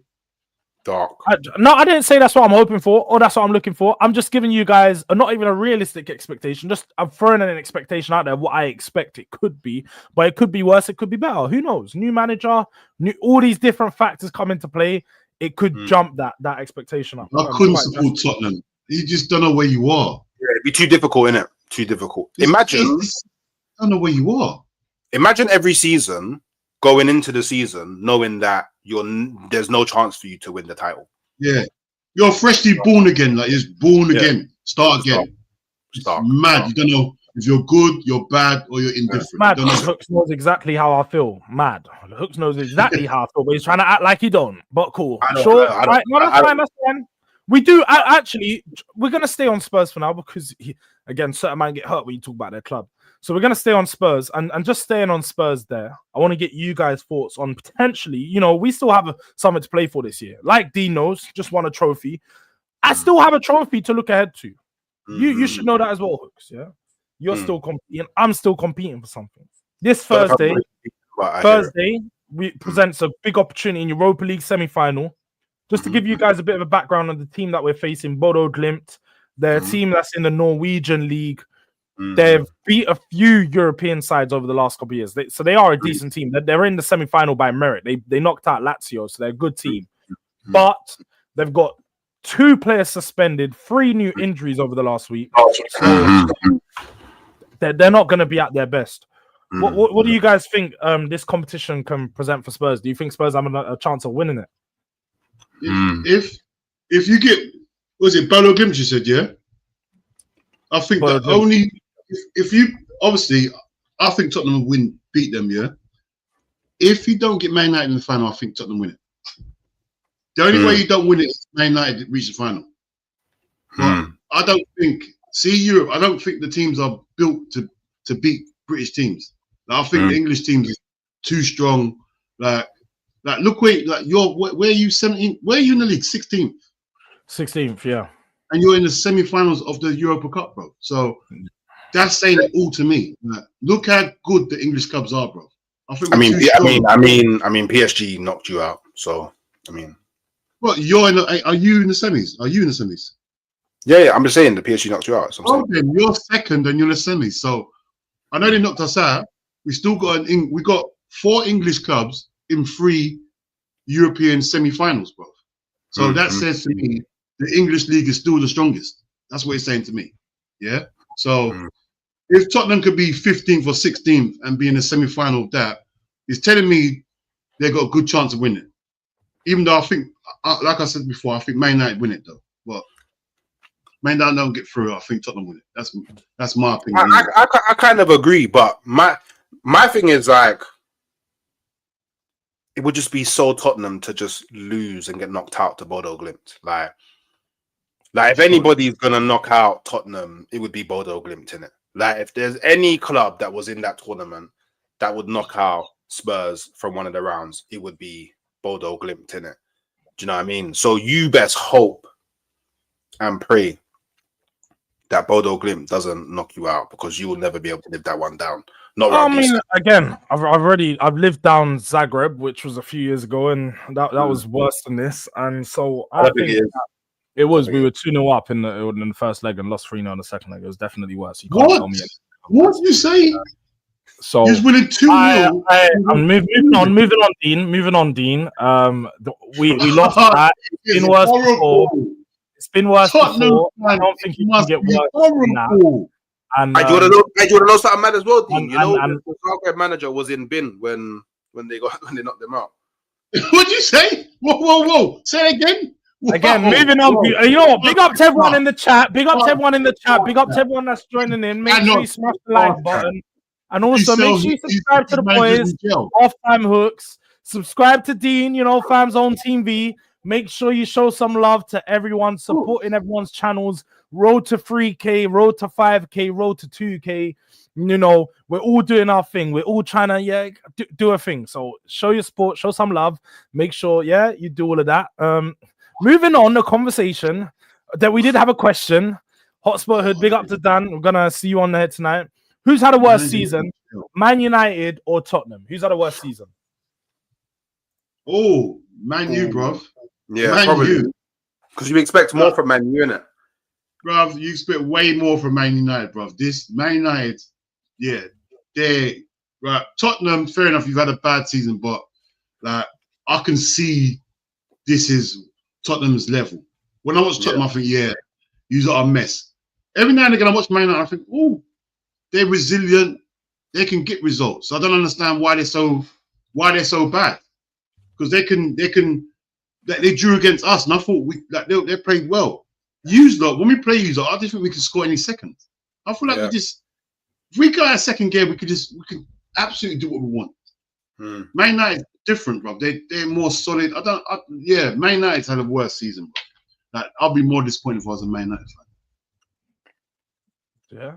dark. I didn't say that's what I'm hoping for or that's what I'm looking for. I'm just giving you guys not even a realistic expectation. I'm throwing an expectation out there, what I expect it could be. But it could be worse. It could be better. Who knows? New manager, all these different factors come into play. It could jump that expectation up. I couldn't support Tottenham. You just don't know where you are. Yeah, it'd be too difficult, innit? Too difficult. Imagine. I don't know where you are. Imagine every season going into the season knowing that there's no chance for you to win the title. Yeah, you're freshly born again. Like you're born again. Start again. Start. Mad. You don't know if you're good, you're bad, or you're indifferent. Mad. Hooks knows exactly how I feel. Mad. Hooks knows exactly how I feel, but he's trying to act like he don't. But cool. That's fine. We do actually. We're gonna stay on Spurs for now because again, certain man get hurt when you talk about their club. So we're going to stay on Spurs and just staying on Spurs there. I want to get you guys' thoughts on potentially, we still have something to play for this year. Like Dean knows, just won a trophy. I still have a trophy to look ahead to. You should know that as well, Hooks. Yeah, you're still competing. I'm still competing for something. This Thursday presents a big opportunity in Europa League semi-final. Just to give you guys a bit of a background on the team that we're facing, Bodo Glimt, their team that's in the Norwegian league. They've beat a few European sides over the last couple of years. So they are a decent team. They're in the semi-final by merit. They knocked out Lazio, so they're a good team. But they've got 2 players suspended, 3 new injuries over the last week. So they're not going to be at their best. What do you guys think this competition can present for Spurs? Do you think Spurs have a chance of winning it? If you get, was it Bodo Glimt you said, yeah? I think that only if you obviously, I think Tottenham will beat them. Yeah, if you don't get Man United in the final, I think Tottenham win it. The only way you don't win it is Man United reach the final. But I don't think Europe. I don't think the teams are built to beat British teams. Like, I think the English teams are too strong. Like look where are you 17? Where are you in the league? 16th. 16th, yeah. And you're in the semi-finals of the Europa Cup, bro. So that's saying it all to me. Like, look how good the English clubs are, bro. I mean, PSG knocked you out. So well, are you in the semis? Are you in the semis? Yeah. I'm just saying the PSG knocked you out. So then you're second and you're in the semis. So I know they knocked us out. We still got we got 4 English clubs in 3 European semi-finals, bro. So that says to me, the English league is still the strongest. That's what it's saying to me. Yeah. So if Tottenham could be 15th or 16th and be in the semi-final of that, it's telling me they got a good chance of winning. Even though I think, like I said before, I think Man United win it though. But Man United don't get through. I think Tottenham win it. That's my opinion. I kind of agree, but my thing is like, it would just be so Tottenham to just lose and get knocked out to Bodo Glimt. Like if anybody's gonna knock out Tottenham, it would be Bodo Glimt, innit? Like if there's any club that was in that tournament that would knock out Spurs from one of the rounds, it would be Bodo Glimt, innit? Do you know what I mean? So you best hope and pray that Bodo Glimt doesn't knock you out, because you will never be able to live that one down. I mean, again, I've lived down Zagreb, which was a few years ago, and that was worse than this. And so I think it was. We were 2-0 up in the first leg and lost 3-0 in the second leg. It was definitely worse. You can't tell me anything. What did you say? So he's winning 2-0. I'm moving on, Dean. Moving on, Dean. We lost that. It's been worse before. It's been worse before. I don't think it can get worse than that. And I do want to know something mad as well, Dean. The Zagreb manager was in bin when they knocked them out. What'd you say? Whoa! Say it again. Again, moving on. You know what? Big up to everyone in the chat. Big up to everyone in the chat. Big up to everyone that's joining in. Make sure you smash the like button. And also make sure you subscribe to the boys, Halftime Hooks. Subscribe to Dean, Fam Zone TV. Make sure you show some love to everyone, supporting everyone's channels. Road to 3K, road to 5K, road to 2K. We're all doing our thing. We're all trying to do a thing. So show your support, show some love. Make sure, you do all of that. Moving on, the conversation that we did have a question. Hotspot Hood, big up to Dan. We're gonna see you on there tonight. Who's had a worse season, Man United or Tottenham? Who's had a worse season? Oh, Man U, bruv. Yeah, Man probably. U. Because you expect more from Man U, innit? Bruv, you expect way more from Man United, bruv. This Man United, they right. Tottenham, fair enough, you've had a bad season, but like I can see this is Tottenham's level. When I watch Tottenham, I think, you are a mess. Every now and again, I watch Man United, I think, oh, they're resilient. They can get results. I don't understand why they're so bad. Because they drew against us, and I thought they played well. When we play I just think we can score any second. I feel like if we go our second game, we can absolutely do what we want. Man United different, bro. They're more solid. Man United's had a worse season, bro. Like I'll be more disappointed if I was a Man United fan. Yeah.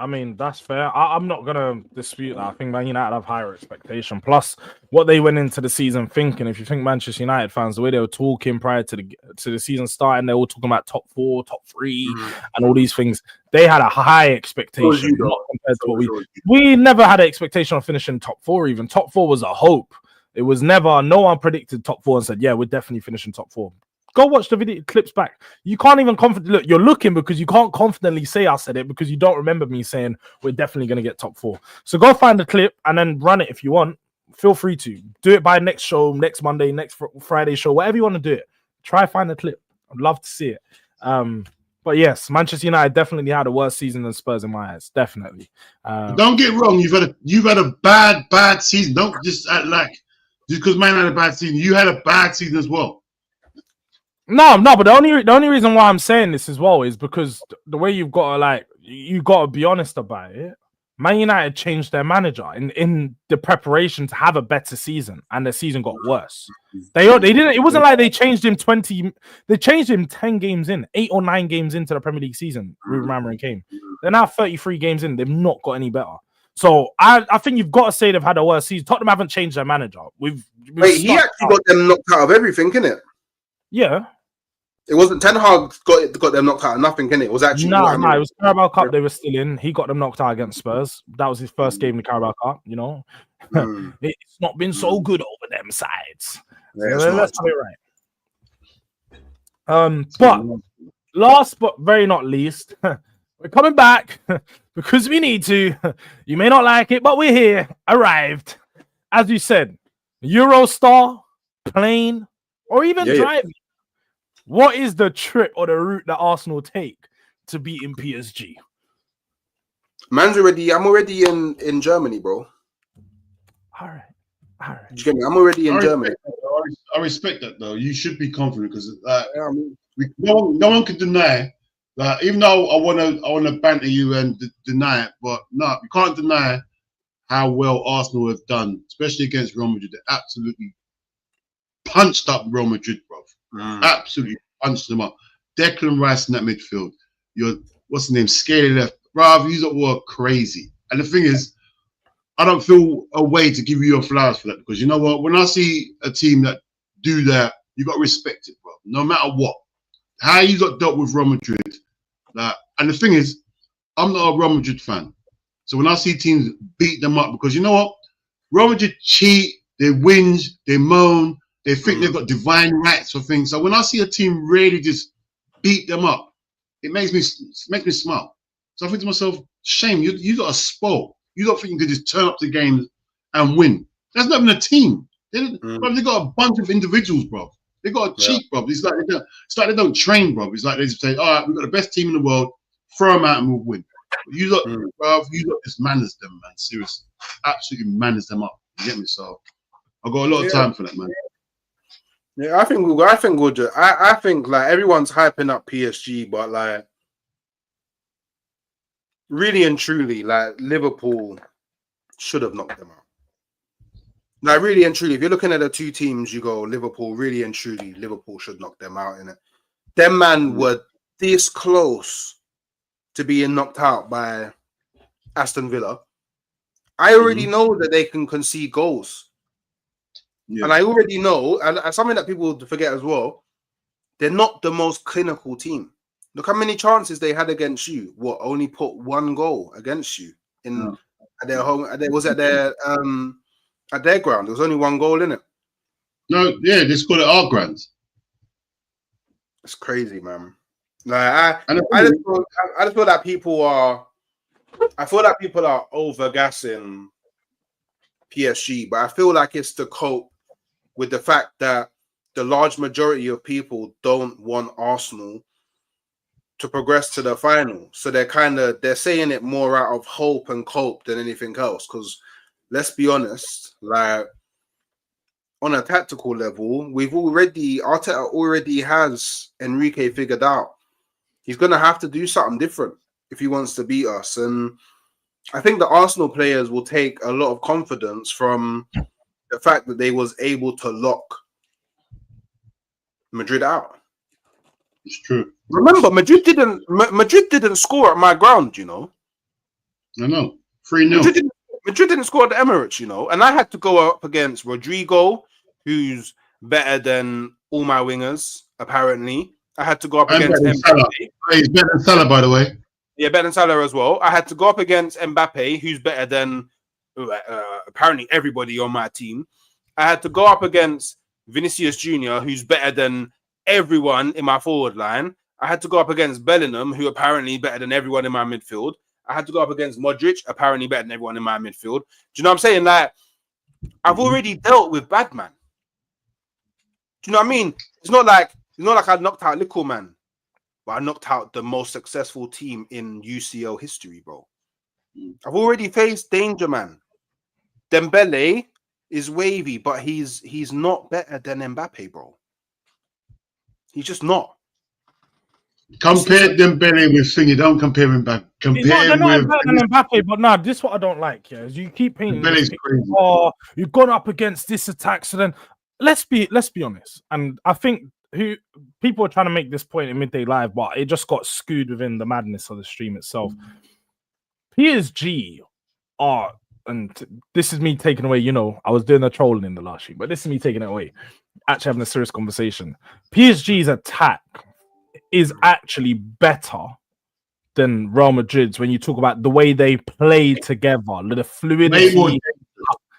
I mean, that's fair. I'm not going to dispute that. I think Man United have higher expectation. Plus, what they went into the season thinking, if you think Manchester United fans, the way they were talking prior to the season starting, they were talking about top 4, top 3, and all these things. They had a high expectation. Not compared to we never had an expectation of finishing top 4 even. Top 4 was a hope. It was never, no one predicted top 4 and said, we're definitely finishing top 4. Go watch the video clips back. You can't even confidently look. You're looking because you can't confidently say I said it because you don't remember me saying we're definitely going to get top 4. So go find the clip and then run it if you want. Feel free to do it by next show, next Monday, next Friday show, whatever you want to do it. Try find the clip. I'd love to see it. But yes, Manchester United definitely had a worse season than Spurs in my eyes. Definitely. Don't get wrong. You've had a bad season. Don't just act like just because Man had a bad season, you had a bad season as well. No, but the only reason why I'm saying this as well is because the way you've got to be honest about it. Man United changed their manager in the preparation to have a better season, and the season got worse. They didn't. It wasn't like they changed him 20. They changed him 10 games in, 8 or 9 games into the Premier League season. Ruben Amorim came. They're now 33 games in. They've not got any better. So I think you've got to say they've had a worse season. Tottenham haven't changed their manager. He actually got them knocked out of everything, innit? Yeah. It wasn't Ten Hag got them knocked out of nothing, innit? It was actually no. It was Carabao Cup. They were still in. He got them knocked out against Spurs. That was his first game in the Carabao Cup. It's not been so good over them sides. Yeah, so let's have it right. But last but very not least, we're coming back because we need to. You may not like it, but we're here. Arrived, as you said, Eurostar, plane, or even driving. What is the trip or the route that Arsenal take to beat in PSG? I'm already in Germany, bro. All right. Do you get me? I'm already in I Germany. respect that, I respect that though. You should be confident because Yeah, I mean, no one can deny that. Even though I wanna banter you and deny it, but no, you can't deny how well Arsenal have done, especially against Real Madrid. They absolutely punched up Real Madrid, bro. Absolutely punched them up. Declan Rice in that midfield. What's the name? Scaly left. Bruv, you were crazy. And the thing is, I don't feel a way to give you your flowers for that because you know what? When I see a team that do that, you got to respect it, bro. No matter what. How you got dealt with Real Madrid. And the thing is, I'm not a Real Madrid fan. So when I see teams beat them up, because you know what? Real Madrid cheat, they whinge, they moan, they think they've got divine rights for things. So when I see a team really just beat them up, it makes me smile. So I think to myself, shame, you got a spoil. You don't think you could just turn up the games and win. That's not even a team. They got a bunch of individuals, bro. They got a cheat, bro. It's like they don't train, bro. It's like they just say, all right, we've got the best team in the world, throw them out and we'll win. You lot, bro, you lot just manners them, man. Seriously. Absolutely manners them up. You get me? So I've got a lot of time for that, man. Yeah, I think like everyone's hyping up PSG, but like really and truly, like Liverpool should have knocked them out. Like really and truly, if you're looking at the two teams, you go Liverpool. Really and truly, Liverpool should knock them out. In it, them man were this close to being knocked out by Aston Villa. I already know that they can concede goals, and I already know, and something that people forget as well, they're not the most clinical team. Look how many chances they had against you. What, only put one goal against you in at their home? At their ground. There was only one goal in it. No, yeah, they scored at our ground. It's crazy, man. Like I just feel that people are. I feel like people are overgassing PSG, but I feel like it's to cope with the fact that the large majority of people don't want Arsenal to progress to the final. So they're saying it more out of hope and cope than anything else. Because let's be honest, like on a tactical level, Arteta already has Enrique figured out. He's gonna have to do something different if he wants to beat us. And I think the Arsenal players will take a lot of confidence from the fact that they was able to lock Madrid out. It's true. Remember, Madrid didn't score at my ground, you know. I know. 3-0. Madrid didn't score at the Emirates, you know, and I had to go up against Rodrigo, who's better than all my wingers, apparently. I had to go up against Mbappe. He's better than Salah, by the way. Yeah, better than Salah as well. I had to go up against Mbappe, who's better than apparently everybody on my team. I had to go up against Vinicius Jr., who's better than everyone in my forward line. I had to go up against Bellingham, who apparently better than everyone in my midfield. I had to go up against Modric, apparently better than everyone in my midfield. Do you know what I'm saying? Like, I've already dealt with bad man. Do you know what I mean? It's not like I knocked out Little Man, but I knocked out the most successful team in UCL history, bro. I've already faced danger, man. Dembele is wavy, but he's not better than Mbappe, bro. He's just not. Compare Dembele with Thingy. Don't compare him back. They're not better than Mbappe, but nah, this is what I don't like. Yeah, is you keep painting. Dembele's crazy. Oh, you've gone up against this attack. So then, let's be honest. And I think people are trying to make this point in Midday Live, but it just got skewed within the madness of the stream itself. PSG are, and this is me taking away. You know, I was doing a trolling in the last stream, but this is me taking it away. Actually having a serious conversation. PSG's attack is actually better than Real Madrid's when you talk about the way they play together, the fluidity.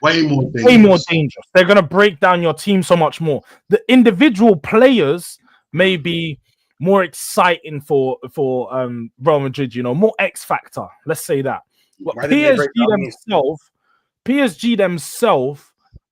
Way more dangerous. They're going to break down your team so much more. The individual players may be more exciting for Real Madrid, you know, more X factor. Let's say that. But PSG themselves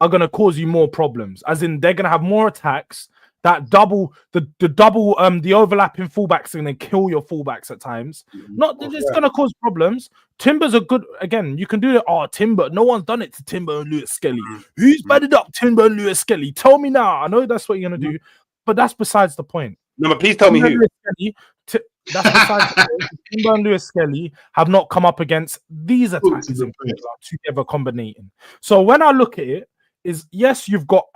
are going to cause you more problems. As in, they're going to have more attacks. that double, the double, the overlapping fullbacks are going to kill your fullbacks at times. Not it's going to cause problems. Timber's a good, again, you can do it. Oh, Timber, no one's done it to Timber and Lewis Skelly. Who's batted up Timber and Lewis Skelly? Tell me now. I know that's what you're going to do, but that's besides the point. No, but please tell me who. That's besides the point. Timber and Lewis Skelly have not come up against these attackers in together combining. So when I look at it, is yes, you've got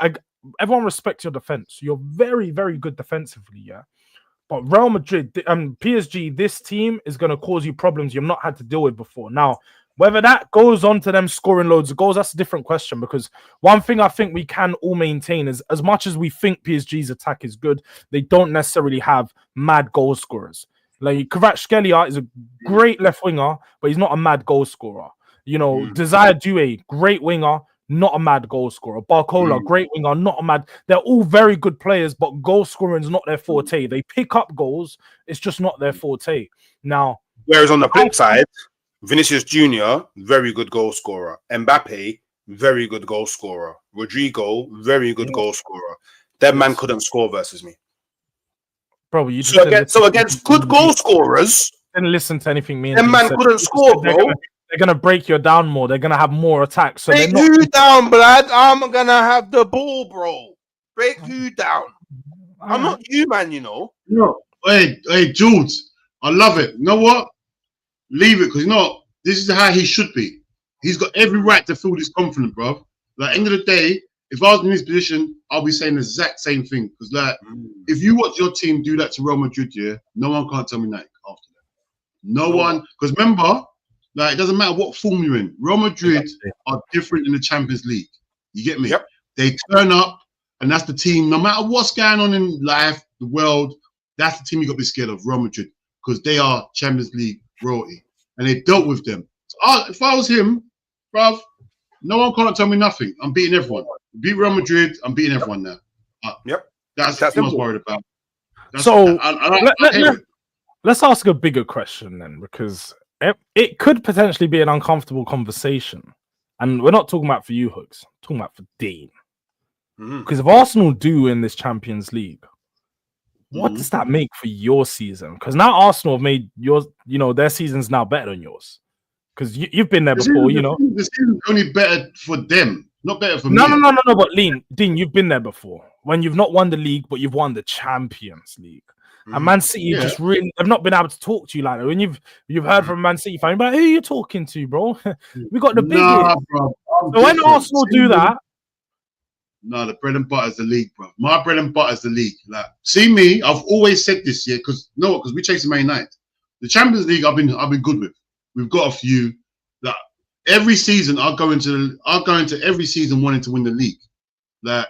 everyone respects your defense. You're very, very good defensively, yeah. But Real Madrid, PSG, this team is going to cause you problems you've not had to deal with before. Now, whether that goes on to them scoring loads of goals, that's a different question. Because one thing I think we can all maintain is, as much as we think PSG's attack is good, they don't necessarily have mad goal scorers. Like Kvaratskhelia is a great left winger, but he's not a mad goal scorer. You know, Desire Doué, great winger, not a mad goal scorer. Barcola, great winger, not a mad. They're all very good players, but goal scoring is not their forte. They pick up goals, it's just not their forte. Now, whereas on the flip side, Vinicius Jr., very good goal scorer. Mbappe, very good goal scorer. Rodrigo, very good goal scorer. That man couldn't score versus me. Bro, you so against good goal scorers, didn't listen to anything me. That man couldn't score, bro. They're gonna break you down more. They're gonna have more attacks. So break who down, blood? I'm gonna have the ball, bro. Break who down? I'm not you, man. You know. No, hey, Jords, I love it. You know what? Leave it, because you know this is how he should be. He's got every right to feel this confident, bro. Like, end of the day, if I was in his position, I'll be saying the exact same thing. Because like, if you watch your team do that to Real Madrid, yeah, no one can't tell me that after that. No one, because remember. Like, it doesn't matter what form you're in. Real Madrid are different in the Champions League. You get me? Yep. They turn up, and that's the team. No matter what's going on in life, the world, that's the team you got to be scared of, Real Madrid, because they are Champions League royalty, and they dealt with them. So if I was him, bruv, no one can't tell me nothing. I'm beating everyone. Beat Real Madrid, I'm beating everyone now. That's what I was worried about. Let's ask a bigger question then, because it could potentially be an uncomfortable conversation. And we're not talking about for you, Hooks. I'm talking about for Dean. Because if Arsenal do win this Champions League, what does that make for your season? Because now Arsenal have made their season's now better than yours. Because you've been there before, The season's only better for them, not better for me. No. But Dean, you've been there before. When you've not won the league, but you've won the Champions League. And Man City just really have not been able to talk to you like that. When you've heard from Man City fan, but who are you talking to, bro? We got the biggest. Bro, so when Arsenal do that, no, the bread and butter is the league, bro. My bread and butter is the league. Like, see me, I've always said this, yeah, because we chasing Man United. The Champions League, I've been good with. We've got a few. Like, every season, I'll go into every season wanting to win the league. Like,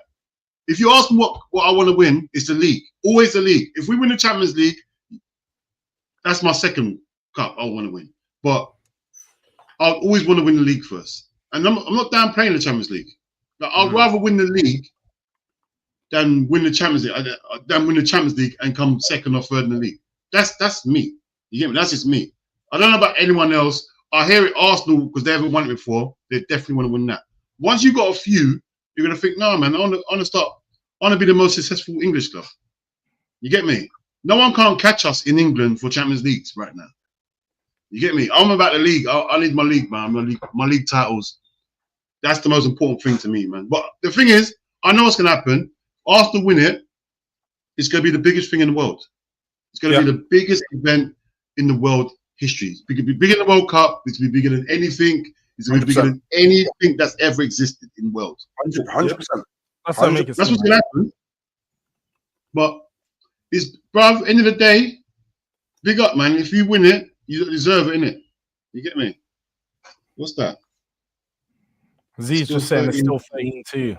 if you ask me what I want to win, it's the league. Always the league. If we win the Champions League, that's my second cup I want to win. But I always want to win the league first. And I'm not downplaying the Champions League. Like, I'd rather win the league than win the Champions League, and come second or third in the league. That's me. You get me? That's just me. I don't know about anyone else. I hear it Arsenal, because they haven't won it before. They definitely want to win that. Once you've got a few, you're gonna think, no, man, I want to be the most successful English club. You get me? No one can't catch us in England for Champions Leagues right now. You get me? I'm about the league. I need my league, man. My league titles. That's the most important thing to me, man. But the thing is, I know what's gonna happen. Arsenal win it, it's gonna be the biggest thing in the world. It's gonna be the biggest event in the world history. It's gonna be bigger than the World Cup. It's gonna be bigger than anything. It's going to be bigger than anything that's ever existed in the world. 100%. That's what's going to happen. But bruv, end of the day, big up, man. If you win it, you deserve it, innit? You get me? What's that? Z's just saying it's still 13-2.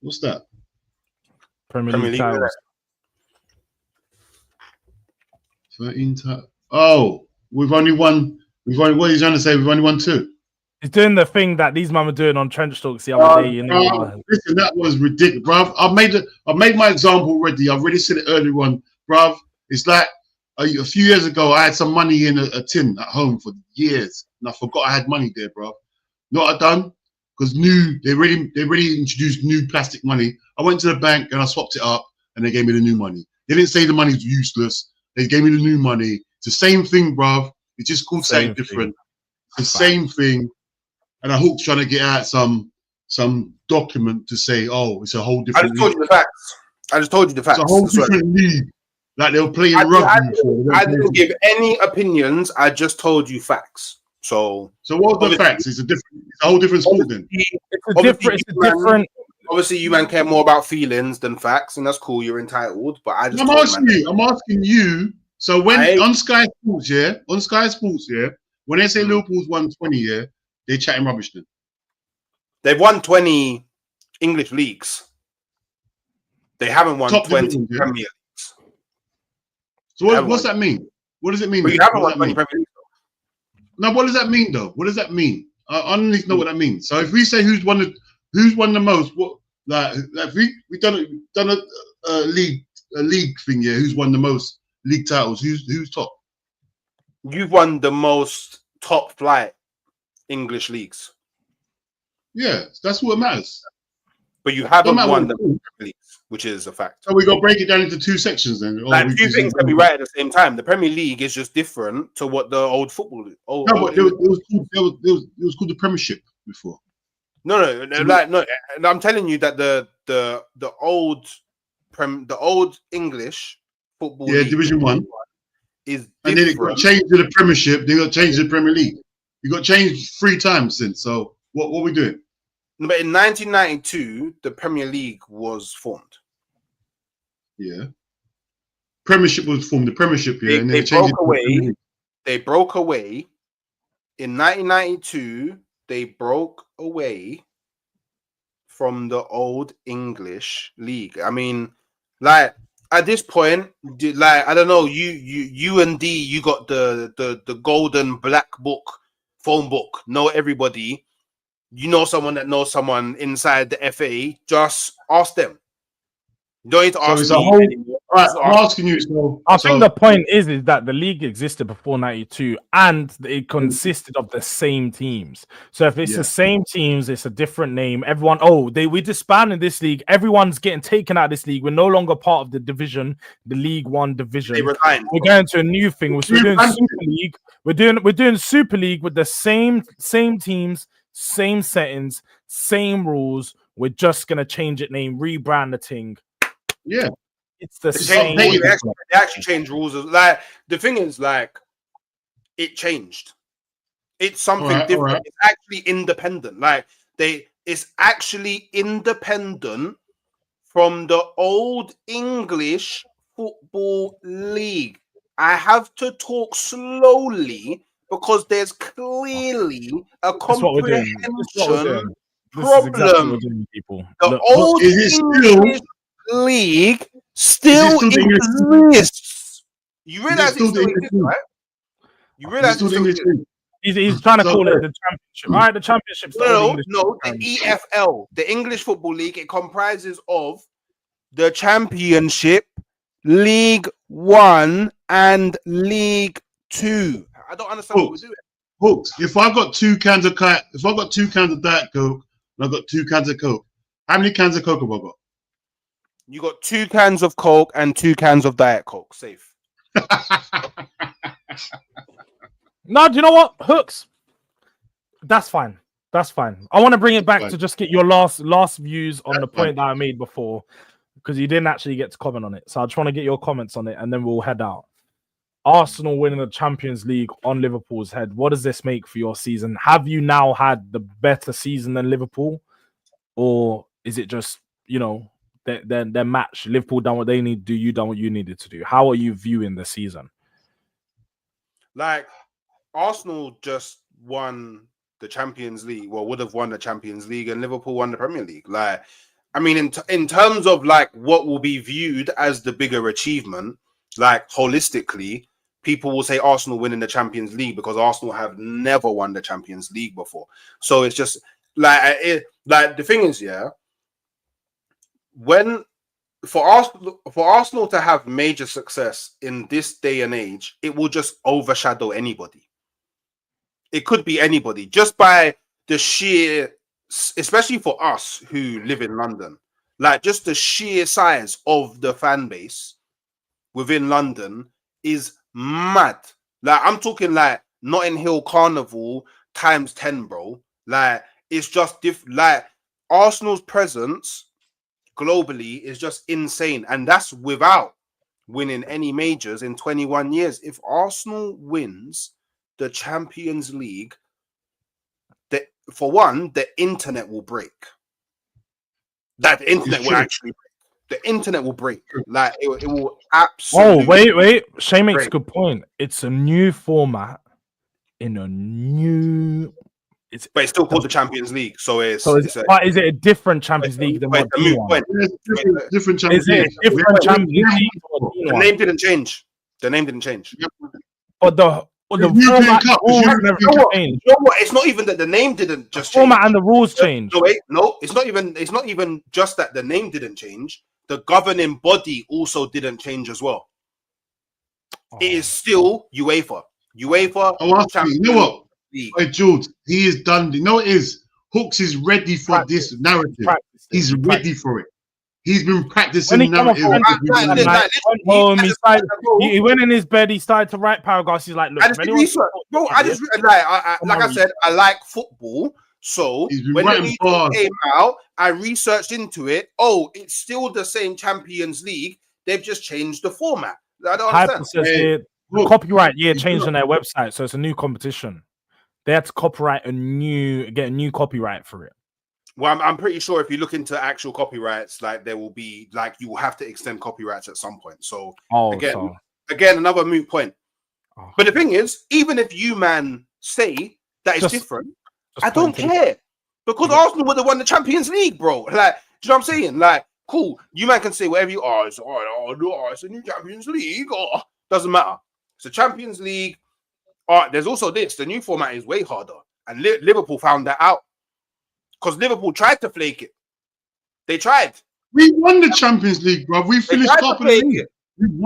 What's that? Premier League titles. 13 titles. Oh, we've only won. What are you trying to say? We've only won 2. He's doing the thing that these men were doing on Trench Talks the other day. Listen, that was ridiculous, bruv. I've made my example already. I've already said it earlier on, bruv. It's like a few years ago, I had some money in a tin at home for years, and I forgot I had money there, bruv. You know what I done? because they already introduced new plastic money. I went to the bank and I swapped it up, and they gave me the new money. They didn't say the money's useless. They gave me the new money. It's the same thing, bruv. It's just called something different. It's the same thing. And I hope trying to get out some document to say, oh, it's a whole different. I just told you the facts. It's a whole different league. Like they were playing rugby before. I didn't give any opinions. I just told you facts. So what's the facts? It's a whole different sport then. It's a different. Obviously, you man care more about feelings than facts, and that's cool. You're entitled, but I'm asking you. So when on Sky Sports, when they say Liverpool's won 20, they chatting rubbish then. They've won 20 English leagues. They haven't won 20 Premier Leagues. So what's that mean? What does it mean? But you haven't won 20 Premier Leagues. No, what does that mean though? What does that mean? I don't need to know what that means. So if we say who's won the most, what like if we done a league thing here, who's won the most league titles? Who's top? You've won the most top flight English leagues. Yeah, that's what matters. But you haven't won the Premier Leagues, which is a fact. So we got to break it down into two sections then. Like two things can be right at the same time. The Premier League is just different to what the old football. It was called the Premiership before. No. I'm telling you that the old English football. Yeah, Division 1 is different. And then it got changed to the Premiership. They got changed to the Premier League. It got changed 3 times since. So what are we doing? But in 1992, the Premier League was formed. Yeah. Premiership was formed. The Premiership, yeah. They broke away. They broke away. In 1992, they broke away from the old English league. I mean, like at this point, like I don't know, you and D, you got the golden black book, phone book. Know everybody. You know someone that knows someone inside the FA, just ask them. You don't need to ask me. Right, I'm asking you. I think the point is that the league existed before 92 and it consisted of the same teams. So if it's the same teams, it's a different name. Everyone, we disbanded this league. Everyone's getting taken out of this league. We're no longer part of the division, the League One division. We're going to a new thing. We're doing Super League. We're doing Super League with the same teams, same settings, same rules. We're just gonna change it name, rebrand the thing. Yeah, it's the same. They actually changed rules. Like the thing is, like it changed. It's something different. Right. It's actually independent. Like it's actually independent from the old English football league. I have to talk slowly because there's clearly a comprehension problem. The old English league still exists. You realize it still exists, right? You realize it still exists. He's trying to call it the championship. All right, the championship. No, the EFL, the English Football League. It comprises of the Championship, League 1, and League 2. I don't understand what we're doing. Hooks. If I got 2 cans of Diet Coke, and I got 2 cans of Coke, how many cans of Coke have I got? You got 2 cans of Coke and 2 cans of Diet Coke. Safe. No, do you know what? Hooks. That's fine. That's fine. I want to bring it back to just get your last views on the point that I made before, because you didn't actually get to comment on it. So I just want to get your comments on it, and then we'll head out. Arsenal winning the Champions League on Liverpool's head. What does this make for your season? Have you now had the better season than Liverpool? Or is it just, their match? Liverpool done what they need to do, you done what you needed to do. How are you viewing the season? Like, Arsenal just won the Champions League, would have won the Champions League, and Liverpool won the Premier League. Like, I mean, in terms of like what will be viewed as the bigger achievement, like holistically, people will say Arsenal winning the Champions League because Arsenal have never won the Champions League before. So it's just like the thing is, when for Arsenal to have major success in this day and age, it will just overshadow anybody. It could be anybody just by the sheer especially for us who live in London, like just the sheer size of the fan base within London is mad. Like I'm talking like Notting Hill Carnival times 10, bro. Like it's just like Arsenal's presence globally is just insane, and that's without winning any majors in 21 years. If Arsenal wins the Champions League, for one, the internet will break. That the internet will actually break. The internet will break. Like it will absolutely. Oh, wait. Shay makes a good point. It's a new format in a new. But it's still called the Champions League, so is it a different Champions League than what the one? Different Champions League. Champions League? The name didn't change. The name didn't change. But the format changed. You know what? It's not even that the name didn't just change. Format and the rules changed. No, wait, no, it's not even just that the name didn't change. The governing body also didn't change as well. It is still UEFA. You know what? Hey, Jords, he is done. You know what it is? Hooks is ready for this narrative. He's ready for it. He's been practicing narrative. He went in his bed. He started to write paragraphs. He's like, "Look, I said, I like football. So when the came out, I researched into it. Oh, it's still the same Champions League. They've just changed the format. I don't understand. Copyright changed on their website, so it's a new competition. They had to get a new copyright for it. Well, I'm pretty sure if you look into actual copyrights, like there will be you will have to extend copyrights at some point. So again, another moot point. But the thing is, even if you say that it's different, I don't care because Arsenal would have won the Champions League, bro. Like, do you know what I'm saying? Like, cool. You man can say whatever you are. It's it's a new Champions League. Doesn't matter. It's a Champions League. There's also this. The new format is way harder, and Liverpool found that out because Liverpool tried to flake it. They tried. We won the Champions League, bro. We finished top of the league.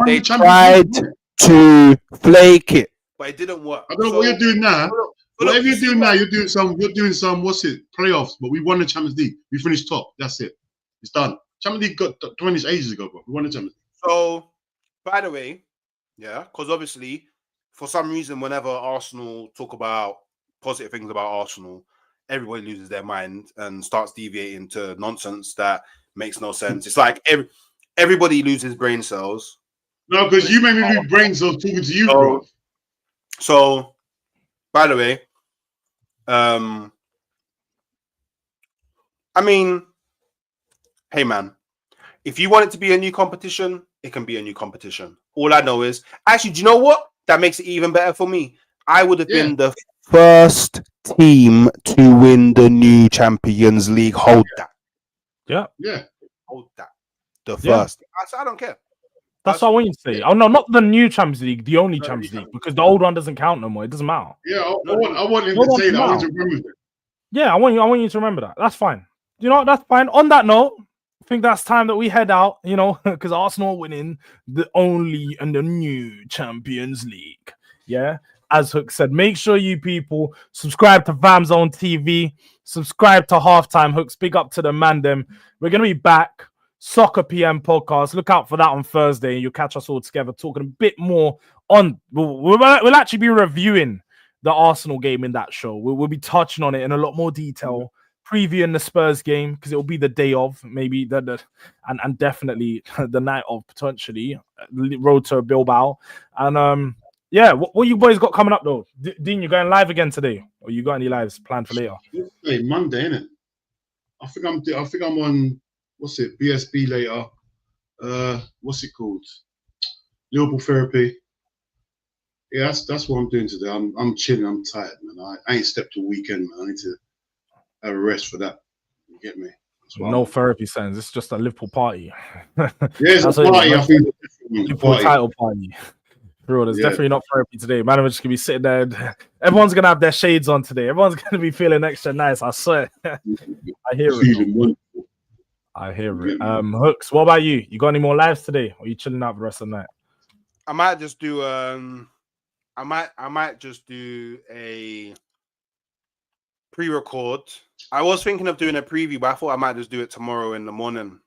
They tried to flake it, but it didn't work. I don't know what you're doing now. Whatever you're doing now, you're doing some playoffs, but we won the Champions League. We finished top. That's it. It's done. Champions League got finished ages ago, bro. We won the Champions League. So, by the way, because obviously, for some reason, whenever Arsenal talk about positive things about Arsenal, everybody loses their mind and starts deviating to nonsense that makes no sense. It's like everybody loses brain cells. No, because you made me lose brain cells talking to you, bro. So, by the way, I mean, hey man, if you want it to be a new competition, it can be a new competition. All I know is, actually, do you know what? That makes it even better for me. I would have been the first team to win the new Champions League. Hold that. Yeah. Hold that. The first. I don't care. That's what I want you to say. Oh no, not the new Champions League, the only Champions League, because the old one doesn't count no more. It doesn't matter. Yeah, I want him to say that. I want to remember that. Yeah, I want you to remember that. That's fine. You know, that's fine. On that note, I think that's time that we head out, you know, because Arsenal winning the only and the new Champions League. Yeah. As Hook said, make sure you people subscribe to Vam Zone TV, subscribe to Halftime Hooks. Big up to the man them. We're going to be back. Soccer PM podcast. Look out for that on Thursday. You'll catch us all together talking a bit more on. We'll actually be reviewing the Arsenal game in that show. We'll be touching on it in a lot more detail. Previewing the Spurs game because it will be the day of, maybe and definitely the night of, potentially road to Bilbao. And what you boys got coming up though? Dean, you going live again today, or you got any lives planned for later? Hey, Monday, innit? I think I'm on. What's it? BSB later. What's it called? Liverpool therapy. Yeah, that's what I'm doing today. I'm chilling. I'm tired, man. I ain't stepped a weekend, man. I need to have a rest for that. You get me? No therapy sense. It's just a Liverpool party. Yeah, it's a party. I think Liverpool title party. Bro, there's definitely not therapy today. Man, we're just gonna be sitting there. Everyone's gonna have their shades on today. Everyone's gonna be feeling extra nice. I swear. I hear it. I hear it. Hooks, what about you? You got any more lives today? Or are you chilling out the rest of the night? I might just do I might just do a pre-record. I was thinking of doing a preview, but I thought I might just do it tomorrow in the morning.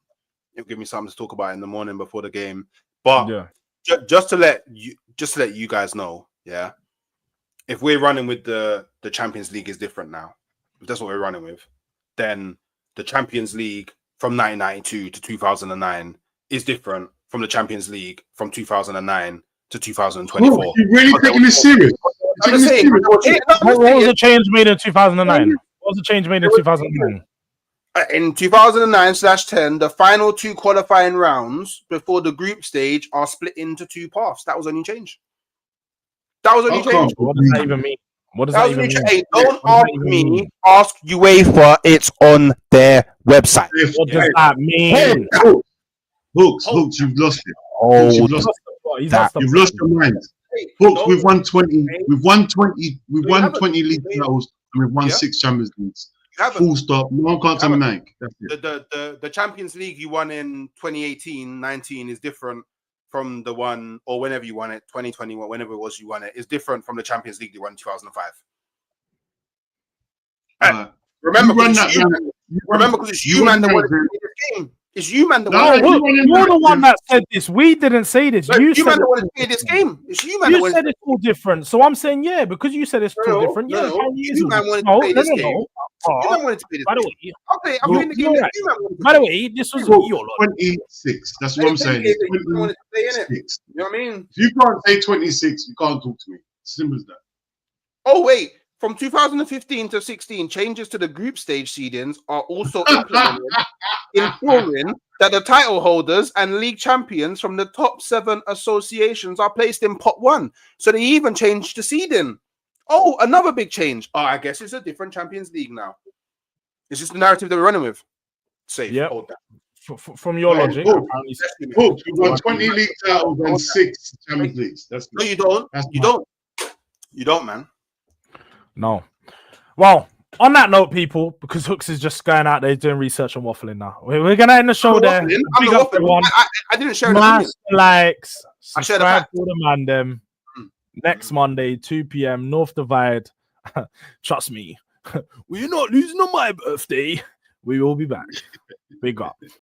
It'll give me something to talk about in the morning before the game. But Yeah. just to let you guys know, yeah. If we're running with the Champions League is different now. If that's what we're running with, then the Champions League from 1992 to 2009 is different from the Champions League from 2009 to 2024. Oh, you really taking this serious? I'm just saying, What was the change made in 2009? What was the change made in 2009? In 2009/10, the final 2 qualifying rounds before the group stage are split into 2 paths. That was only change. That was only change. What does that even mean? What does that even mean? Hey, don't ask me. Ask UEFA. It's on their website. What does that mean? Hooks, you've lost it. Oh, You've lost You've lost your mind. Hooks, we've won 20. We've won 20 league titles and we've won 6 Champions Leagues. Full stop. No one can't tell me nothing. The Champions League you won in 2018-19 is different from the one, or whenever you won it, 2020, whenever it was you won it, is different from the Champions League you won in 2005. Remember, because it's you, man, that wanted to play this game. It's you, man, that wanted to play You're the one that said this. We didn't say this. You said man that wanted to play this game. It's you, man. You said it's all different. So I'm saying, yeah, because you said it's all different. Yeah, you man wanted to play this game. You man wanted to play this By the game. way, Okay, I'm playing the game. Right. By the way, this was your 26. That's what I'm saying. 26. You know what I mean? If you can't say 26, you can't talk to me. Simple as that. Oh, wait. From 2015 to 16, changes to the group stage seedings are also implemented, ensuring that the title holders and league champions from the top 7 associations are placed in pot 1. So they even changed the seeding. Oh, another big change. Oh, I guess it's a different Champions League now. Is this the narrative that we're running with? Safe. Yep. Hold that. From your logic. We've won 20 league titles and 6 Champions Leagues. No, you don't. You don't, man. No. Well, on that note, people, because Hooks is just going out there doing research and waffling now. We're going to end the show there. I didn't share Smash likes. I shared a fact. For the man them. Next Monday, 2 p.m. North Divide. Trust me. We're not losing on my birthday. We will be back. Big up.